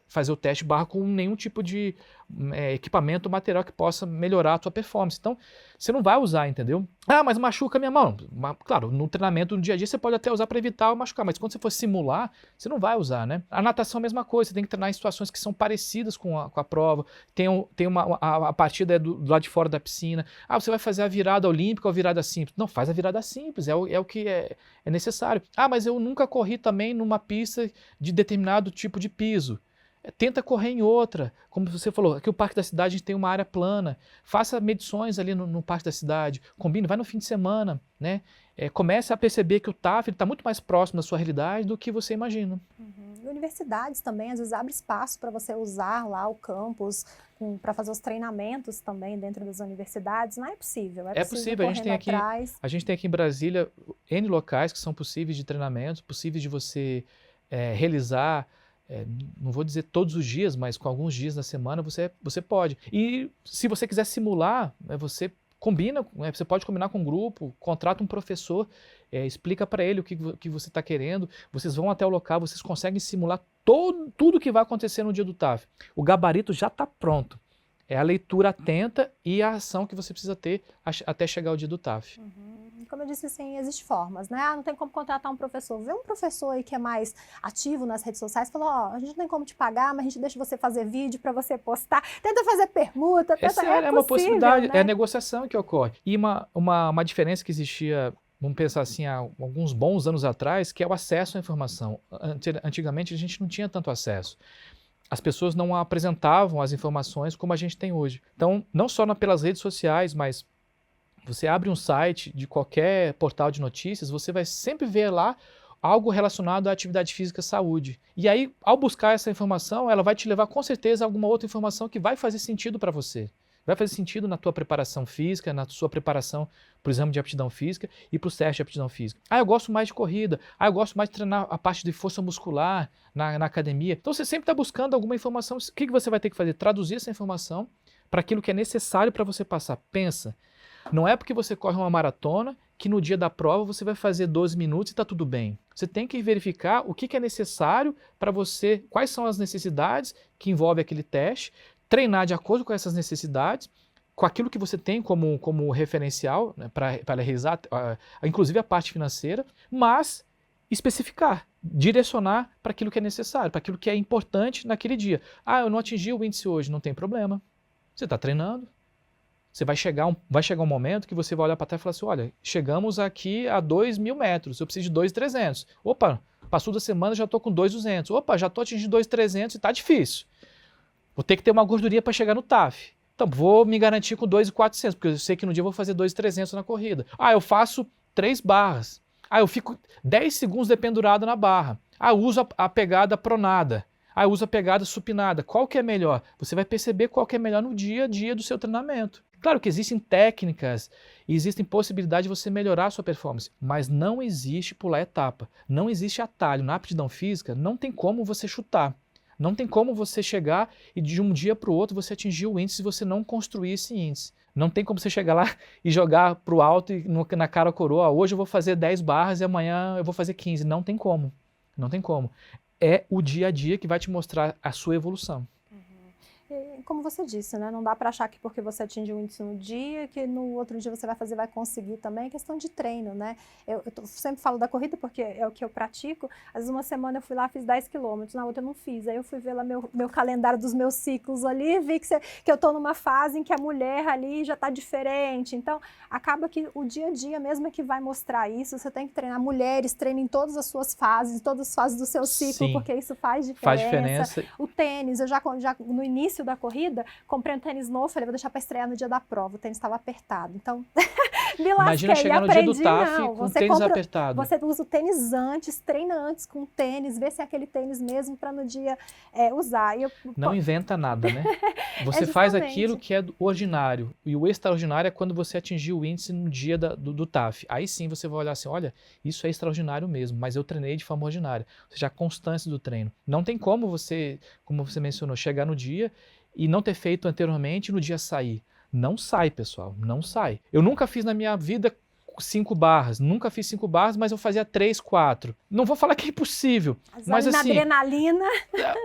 fazer o teste de barra com nenhum tipo de equipamento ou material que possa melhorar a tua performance. Então, você não vai usar, entendeu? Ah, mas machuca a minha mão. Claro, no treinamento, no dia a dia, você pode até usar para evitar o machucar, mas quando você for simular, você não vai usar, né? A natação é a mesma coisa, você tem que treinar em situações que são parecidas com a prova. Tem a partida do lado de fora da piscina. Ah, você vai fazer a virada olímpica ou a virada simples. Não, faz a virada simples, é o que é necessário. Ah, mas eu nunca corri também numa pista de determinado tipo de piso. Tenta correr em outra, como você falou, aqui o Parque da Cidade a gente tem uma área plana, faça medições ali no Parque da Cidade, combine, vai no fim de semana, né? Comece a perceber que o TAF está muito mais próximo da sua realidade do que você imagina. Uhum. Universidades também, às vezes abre espaço para você usar lá o campus, para fazer os treinamentos também dentro das universidades, não é possível. É possível, a gente tem aqui em Brasília N locais que são possíveis de treinamentos, possíveis de você realizar. Não vou dizer todos os dias, mas com alguns dias na semana você pode. E se você quiser simular, você Combina, né? Você pode combinar com um grupo, contrata um professor, explica para ele o que você está querendo, vocês vão até o local, vocês conseguem simular tudo que vai acontecer no dia do TAF. O gabarito já está pronto. É a leitura atenta e a ação que você precisa ter até chegar o dia do TAF. Como eu disse, assim, existem formas, né? Não tem como contratar um professor. Vê um professor aí que é mais ativo nas redes sociais, fala, a gente não tem como te pagar, mas a gente deixa você fazer vídeo para você postar, tenta fazer permuta, É uma possibilidade, né? é a negociação que ocorre. E uma diferença que existia, vamos pensar assim, há alguns bons anos atrás, que é o acesso à informação. Antigamente a gente não tinha tanto acesso. As pessoas não apresentavam as informações como a gente tem hoje. Então, não só pelas redes sociais, mas você abre um site de qualquer portal de notícias, você vai sempre ver lá algo relacionado à atividade física e saúde. E aí, ao buscar essa informação, ela vai te levar com certeza a alguma outra informação que vai fazer sentido para você. Vai fazer sentido na tua preparação física, na sua preparação para o exame de aptidão física e para os testes de aptidão física. Eu gosto mais de corrida. Eu gosto mais de treinar a parte de força muscular na academia. Então você sempre está buscando alguma informação. O que você vai ter que fazer? Traduzir essa informação para aquilo que é necessário para você passar. Pensa, não é porque você corre uma maratona que no dia da prova você vai fazer 12 minutos e está tudo bem. Você tem que verificar o que é necessário para você, quais são as necessidades que envolve aquele teste, treinar de acordo com essas necessidades, com aquilo que você tem como referencial, né, para realizar, inclusive a parte financeira, mas especificar, direcionar para aquilo que é necessário, para aquilo que é importante naquele dia. Eu não atingi o índice hoje, não tem problema. Você está treinando. Você vai chegar um momento que você vai olhar para trás e falar assim, olha, chegamos aqui a 2.000 metros, eu preciso de 2.300. Opa, passou da semana, já estou com 2.200. Opa, já estou atingindo 2.300 e está difícil. Vou ter que ter uma gordurinha para chegar no TAF. Então, vou me garantir com 2.400, porque eu sei que no dia eu vou fazer 2.300 na corrida. Eu faço 3 barras. Eu fico 10 segundos dependurado na barra. Eu uso a pegada pronada. Eu uso a pegada supinada. Qual que é melhor? Você vai perceber qual que é melhor no dia a dia do seu treinamento. Claro que existem técnicas e existem possibilidades de você melhorar a sua performance, mas não existe pular etapa. Não existe atalho. Na aptidão física, não tem como você chutar. Não tem como você chegar e de um dia para o outro você atingir o índice se você não construir esse índice. Não tem como você chegar lá e jogar para o alto e na cara coroa, hoje eu vou fazer 10 barras e amanhã eu vou fazer 15. Não tem como. Não tem como. É o dia a dia que vai te mostrar a sua evolução. E, como você disse, né? Não dá para achar que porque você atinge um índice no dia, que no outro dia você vai conseguir também. É questão de treino, né? Eu sempre falo da corrida porque é o que eu pratico. Às vezes uma semana eu fui lá, fiz 10 quilômetros, na outra eu não fiz. Aí eu fui ver lá meu calendário dos meus ciclos ali, vi que eu estou numa fase em que a mulher ali já está diferente. Então, acaba que o dia a dia mesmo é que vai mostrar isso. Você tem que treinar. Mulheres treinem todas as suas fases, todas as fases do seu ciclo, porque isso faz diferença. Faz diferença. O tênis, eu já no início da corrida, comprei um tênis novo, falei, vou deixar para estrear no dia da prova, o tênis estava apertado, então me lasquei. Imagina chegar no dia do TAF com o tênis apertado. Você usa o tênis antes, treina antes com o tênis, vê se é aquele tênis mesmo para no dia usar. Não inventa nada, né? Você faz aquilo que é do ordinário, e o extraordinário é quando você atingir o índice no dia do TAF. Aí sim você vai olhar assim, olha, isso é extraordinário mesmo, mas eu treinei de forma ordinária. Ou seja, a constância do treino. Não tem como você, como você mencionou, chegar no dia e não ter feito anteriormente no dia sair. Não sai, pessoal, não sai. Eu nunca fiz na minha vida 5 barras, nunca fiz 5 barras, mas eu fazia 3, 4. Não vou falar que é impossível, mas assim... adrenalina.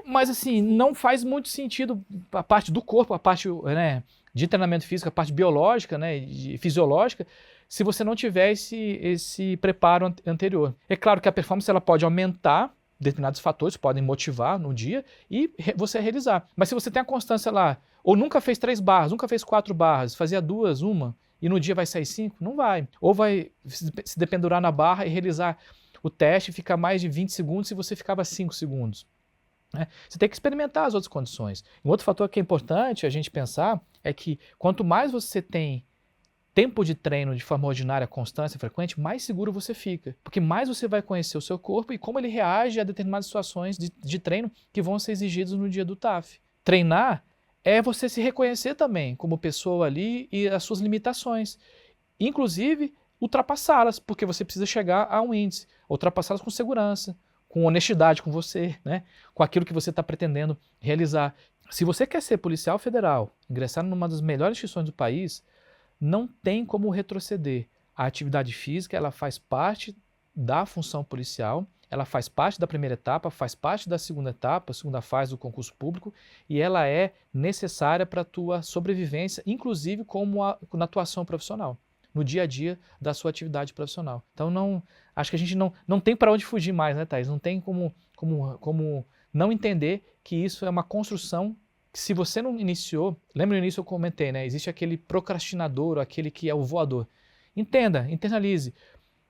Mas assim, não faz muito sentido a parte do corpo, a parte, né, de treinamento físico, a parte biológica, né, fisiológica, se você não tiver esse preparo anterior. É claro que a performance ela pode aumentar, determinados fatores podem motivar no dia e você realizar. Mas se você tem a constância lá, ou nunca fez 3 barras, nunca fez 4 barras, fazia 2, 1, e no dia vai sair 5, não vai. Ou vai se dependurar na barra e realizar o teste e ficar mais de 20 segundos se você ficava 5 segundos. Né? Você tem que experimentar as outras condições. Um outro fator que é importante a gente pensar é que quanto mais você tem tempo de treino de forma ordinária, constância, frequente, mais seguro você fica. Porque mais você vai conhecer o seu corpo e como ele reage a determinadas situações de treino que vão ser exigidas no dia do TAF. Treinar é você se reconhecer também como pessoa ali e as suas limitações. Inclusive, ultrapassá-las, porque você precisa chegar a um índice. Ultrapassá-las com segurança, com honestidade com você, né? Com aquilo que você está pretendendo realizar. Se você quer ser policial federal, ingressar numa das melhores instituições do país, não tem como retroceder. A atividade física, ela faz parte da função policial, ela faz parte da primeira etapa, faz parte da segunda etapa, a segunda fase do concurso público, e ela é necessária para a tua sobrevivência, inclusive na atuação profissional, no dia a dia da sua atividade profissional. Então, acho que a gente não tem para onde fugir mais, né, Thaís? Não tem como não entender que isso é uma construção que, se você não iniciou, lembra no início eu comentei, né? Existe aquele procrastinador, aquele que é o voador. Entenda, internalize,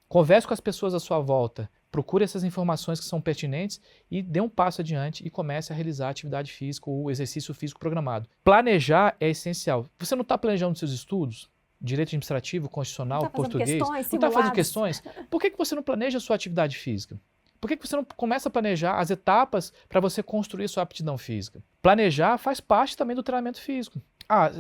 converse com as pessoas à sua volta, procure essas informações que são pertinentes e dê um passo adiante e comece a realizar a atividade física ou o exercício físico programado. Planejar é essencial. Você não está planejando seus estudos? Direito administrativo, constitucional, português? Não está fazendo questões? Por que você não planeja a sua atividade física? Por que você não começa a planejar as etapas para você construir sua aptidão física? Planejar faz parte também do treinamento físico.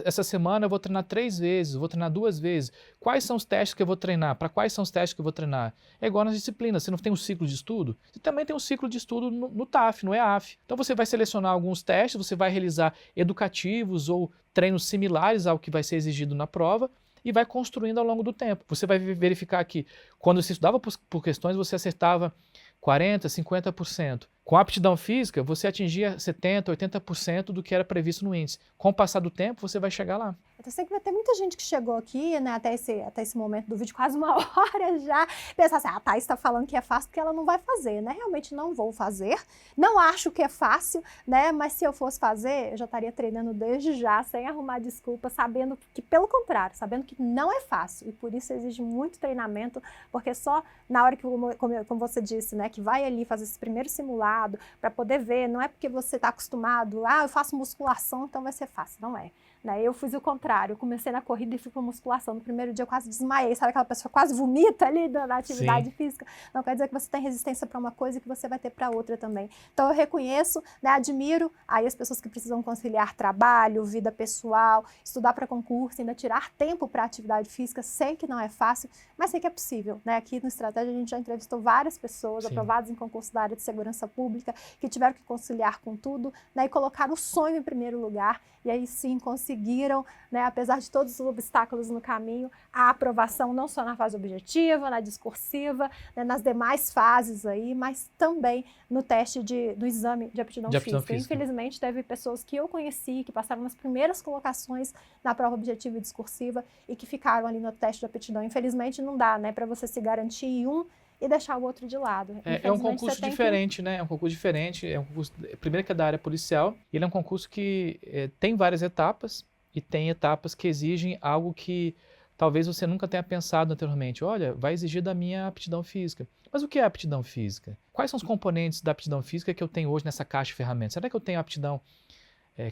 Essa semana eu vou treinar 3 vezes, vou treinar 2 vezes. Quais são os testes que eu vou treinar? Para quais são os testes que eu vou treinar? É igual nas disciplinas, você não tem um ciclo de estudo? Você também tem um ciclo de estudo no TAF, no EAF. Então você vai selecionar alguns testes, você vai realizar educativos ou treinos similares ao que vai ser exigido na prova e vai construindo ao longo do tempo. Você vai verificar que quando você estudava por questões, você acertava 40%, 50%. Com a aptidão física, você atingia 70%, 80% do que era previsto no índice. Com o passar do tempo, você vai chegar lá. Eu sei que vai ter muita gente que chegou aqui, né, até esse momento do vídeo, quase 1 hora já, pensar assim, a Thaís está falando que é fácil porque ela não vai fazer, né? Realmente não vou fazer, não acho que é fácil, né? Mas se eu fosse fazer, eu já estaria treinando desde já, sem arrumar desculpa, sabendo que, pelo contrário, sabendo que não é fácil. E por isso exige muito treinamento, porque só na hora que, como você disse, né, que vai ali fazer esse primeiro simulado, para poder ver, não é porque você está acostumado, eu faço musculação, então vai ser fácil, não é. Né? Eu fiz o contrário, eu comecei na corrida e fui para musculação. No primeiro dia eu quase desmaiei, sabe aquela pessoa quase vomita ali na atividade física? Não quer dizer que você tem resistência para uma coisa e que você vai ter para outra também. Então eu reconheço, né, admiro aí as pessoas que precisam conciliar trabalho, vida pessoal, estudar para concurso, ainda tirar tempo para atividade física. Sei que não é fácil, mas sei que é possível. Né? Aqui no Estratégia a gente já entrevistou várias pessoas aprovadas em concurso da área de segurança pública que tiveram que conciliar com tudo, né, e colocar o sonho em primeiro lugar, e aí sim conseguiram, né, apesar de todos os obstáculos no caminho, a aprovação não só na fase objetiva, na discursiva, né, nas demais fases aí, mas também no teste do exame de aptidão física. Infelizmente, teve pessoas que eu conheci, que passaram nas primeiras colocações na prova objetiva e discursiva e que ficaram ali no teste de aptidão. Infelizmente, não dá, né, para você se garantir em um e deixar o outro de lado. É um concurso diferente, né? É um concurso diferente. É um concurso, primeiro que é da área policial, ele é um concurso que tem várias etapas e tem etapas que exigem algo que talvez você nunca tenha pensado anteriormente. Olha, vai exigir da minha aptidão física. Mas o que é aptidão física? Quais são os componentes da aptidão física que eu tenho hoje nessa caixa de ferramentas? Será que eu tenho aptidão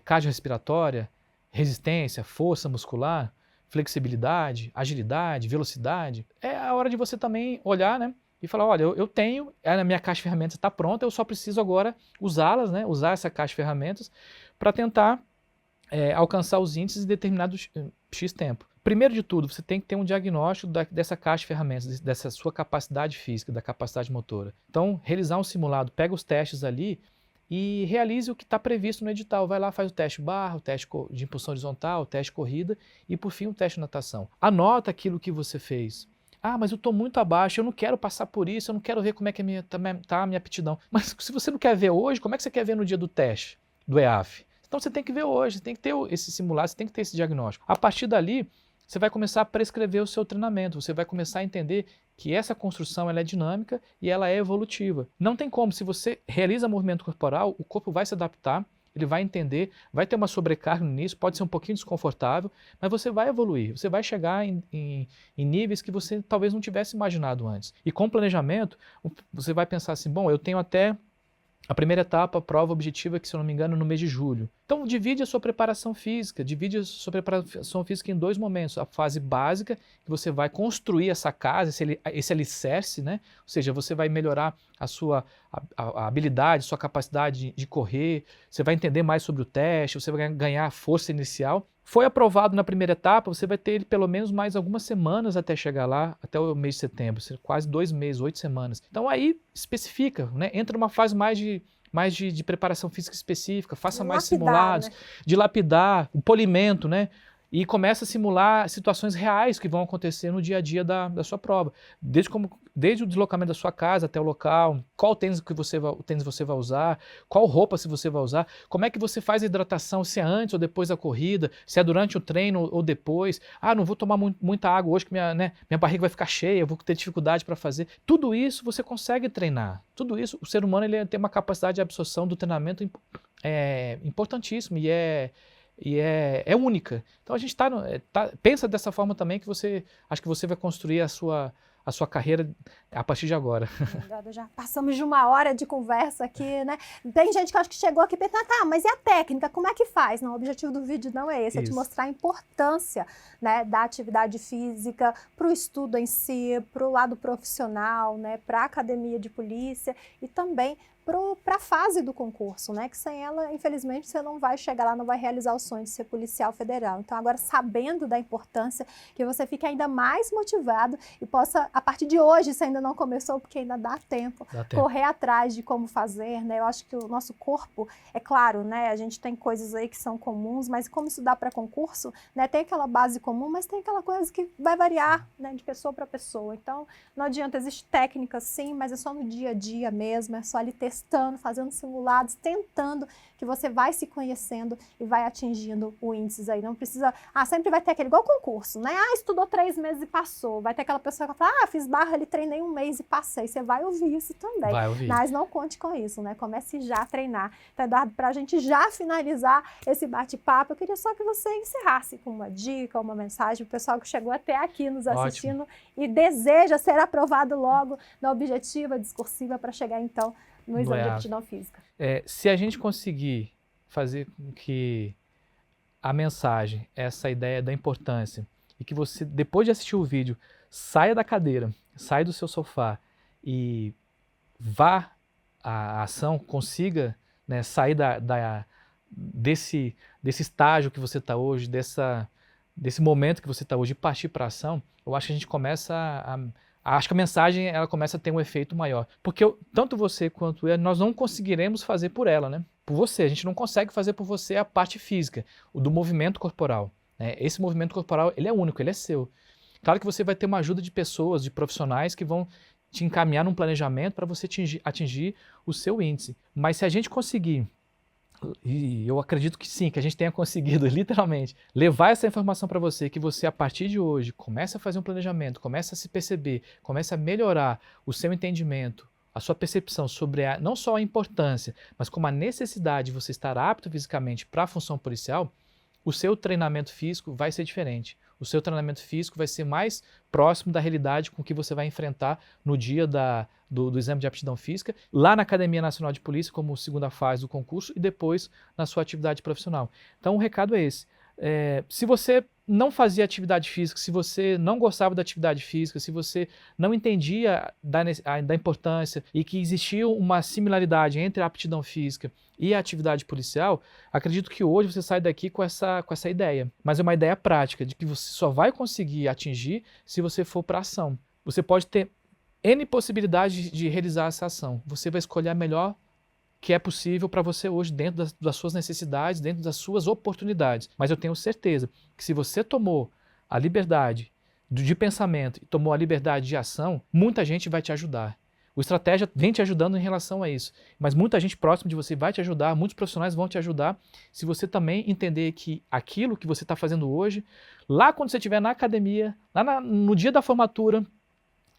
cardiorrespiratória, resistência, força muscular, flexibilidade, agilidade, velocidade? É a hora de você também olhar, né? E falar, olha, eu tenho, a minha caixa de ferramentas está pronta, eu só preciso agora usá-las, né, usar essa caixa de ferramentas para tentar alcançar os índices em determinado X tempo. Primeiro de tudo, você tem que ter um diagnóstico dessa caixa de ferramentas, dessa sua capacidade física, da capacidade motora. Então, realizar um simulado, pega os testes ali e realize o que está previsto no edital. Vai lá, faz o teste barra, o teste de impulsão horizontal, o teste corrida e, por fim, o teste de natação. Anota aquilo que você fez. Mas eu estou muito abaixo, eu não quero passar por isso, eu não quero ver como é que tá a minha aptidão. Mas se você não quer ver hoje, como é que você quer ver no dia do teste, do EAF? Então você tem que ver hoje, você tem que ter esse simulado, você tem que ter esse diagnóstico. A partir dali, você vai começar a prescrever o seu treinamento, você vai começar a entender que essa construção ela é dinâmica e ela é evolutiva. Não tem como, se você realiza movimento corporal, o corpo vai se adaptar, ele vai entender, vai ter uma sobrecarga no início, pode ser um pouquinho desconfortável, mas você vai evoluir, você vai chegar em níveis que você talvez não tivesse imaginado antes. E com planejamento, você vai pensar assim, bom, eu tenho até a primeira etapa, a prova objetiva, que se eu não me engano, no mês de julho. Então, divide a sua preparação física em 2 momentos. A fase básica, que você vai construir essa casa, esse alicerce, né? Ou seja, você vai melhorar a sua a habilidade, sua capacidade de correr, você vai entender mais sobre o teste, você vai ganhar força inicial. Foi aprovado na primeira etapa, você vai ter ele pelo menos mais algumas semanas até chegar lá, até o mês de setembro, quase 2 meses, 8 semanas. Então aí especifica, né? Entra numa fase mais de preparação física específica, faça mais simulados, né? De lapidar, o polimento, né? e começa a simular situações reais que vão acontecer no dia a dia da sua prova. Desde o deslocamento da sua casa até o local, qual tênis você vai usar, qual roupa se você vai usar, como é que você faz a hidratação, se é antes ou depois da corrida, se é durante o treino ou depois. Ah, não vou tomar muita água hoje que minha barriga vai ficar cheia, eu vou ter dificuldade para fazer. Tudo isso você consegue treinar. Tudo isso, o ser humano ele tem uma capacidade de absorção do treinamento importantíssima e é única. Então a gente pensa dessa forma também que acho que você vai construir a sua carreira a partir de agora. Já passamos de 1 hora de conversa aqui, né? Tem gente que acho que chegou aqui pensando, tá, mas e a técnica? Como é que faz? Não, o objetivo do vídeo não é esse, é te mostrar a importância, né, da atividade física para o estudo em si, para o lado profissional, né, para a academia de polícia e também para a fase do concurso, né? Que sem ela, infelizmente, você não vai chegar lá, não vai realizar o sonho de ser policial federal. Então, agora, sabendo da importância, que você fique ainda mais motivado e possa, a partir de hoje, se ainda não começou, porque ainda dá tempo, correr atrás de como fazer, né? Eu acho que o nosso corpo, é claro, né? A gente tem coisas aí que são comuns, mas como estudar para concurso, né? Tem aquela base comum, mas tem aquela coisa que vai variar, né? De pessoa para pessoa. Então, não adianta, existe técnica sim, mas é só no dia a dia mesmo, é só ali testando, fazendo simulados, tentando, que você vai se conhecendo e vai atingindo o índice aí. Não precisa, sempre vai ter aquele, igual concurso, né? Estudou 3 meses e passou. Vai ter aquela pessoa que fala, fiz barra ali, treinei 1 mês e passei. Você vai ouvir isso também. Vai ouvir. Mas não conte com isso, né? Comece já a treinar. Então, Eduardo, para a gente já finalizar esse bate-papo, eu queria só que você encerrasse com uma dica, uma mensagem para o pessoal que chegou até aqui nos assistindo. Ótimo. E deseja ser aprovado logo na objetiva discursiva para chegar, então, no exame de aptidão física. Se a gente conseguir fazer com que a mensagem, essa ideia da importância, e que você, depois de assistir o vídeo, saia da cadeira, saia do seu sofá e vá à ação, consiga, né, sair desse estágio que você está hoje, desse momento que você está hoje e partir para a ação, eu acho que a gente começa acho que a mensagem ela começa a ter um efeito maior. Porque tanto você quanto eu, nós não conseguiremos fazer por ela, né? Por você. A gente não consegue fazer por você a parte física, o do movimento corporal, né? Esse movimento corporal, ele é único, ele é seu. Claro que você vai ter uma ajuda de pessoas, de profissionais que vão te encaminhar num planejamento para você atingir o seu índice. Mas se a gente conseguir, e eu acredito que sim, que a gente tenha conseguido literalmente levar essa informação para você, que você a partir de hoje comece a fazer um planejamento, comece a se perceber, comece a melhorar o seu entendimento, a sua percepção sobre não só a importância, mas como a necessidade de você estar apto fisicamente para a função policial, o seu treinamento físico vai ser diferente. O seu treinamento físico vai ser mais próximo da realidade com que você vai enfrentar no dia do exame de aptidão física, lá na Academia Nacional de Polícia, como segunda fase do concurso, e depois na sua atividade profissional. Então o recado é esse. Se você não fazia atividade física, se você não gostava da atividade física, se você não entendia da importância e que existia uma similaridade entre a aptidão física e a atividade policial, acredito que hoje você sai daqui com essa ideia. Mas é uma ideia prática, de que você só vai conseguir atingir se você for para a ação. Você pode ter N possibilidades de realizar essa ação. Você vai escolher a melhor que é possível para você hoje, dentro das suas necessidades, dentro das suas oportunidades. Mas eu tenho certeza que se você tomou a liberdade de pensamento e tomou a liberdade de ação, muita gente vai te ajudar. O Estratégia vem te ajudando em relação a isso, mas muita gente próxima de você vai te ajudar, muitos profissionais vão te ajudar, se você também entender que aquilo que você está fazendo hoje, lá quando você estiver na academia, lá no dia da formatura,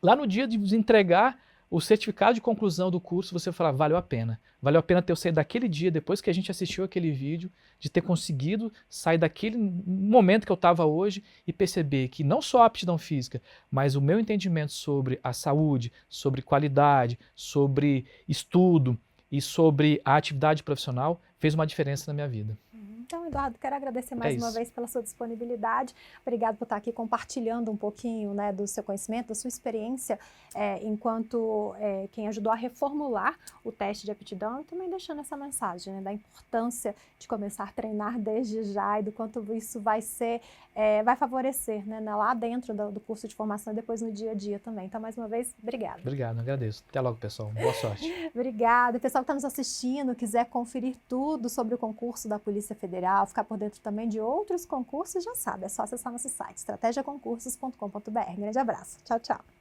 lá no dia de entregar o certificado de conclusão do curso, você falar, valeu a pena. Valeu a pena ter eu saído daquele dia, depois que a gente assistiu aquele vídeo, de ter conseguido sair daquele momento que eu estava hoje e perceber que não só a aptidão física, mas o meu entendimento sobre a saúde, sobre qualidade, sobre estudo e sobre a atividade profissional fez uma diferença na minha vida. Então, Eduardo, quero agradecer mais uma vez pela sua disponibilidade. Obrigado por estar aqui compartilhando um pouquinho, né, do seu conhecimento, da sua experiência enquanto quem ajudou a reformular o teste de aptidão e também deixando essa mensagem, né, da importância de começar a treinar desde já e do quanto isso vai favorecer, né, lá dentro do curso de formação e depois no dia a dia também. Então, mais uma vez, obrigada. Obrigado, agradeço. Até logo, pessoal. Boa sorte. Obrigada. O pessoal que está nos assistindo, quiser conferir tudo sobre o concurso da Polícia Federal, legal, ficar por dentro também de outros concursos, já sabe, é só acessar nosso site, estrategiaconcursos.com.br. Grande abraço. Tchau, tchau.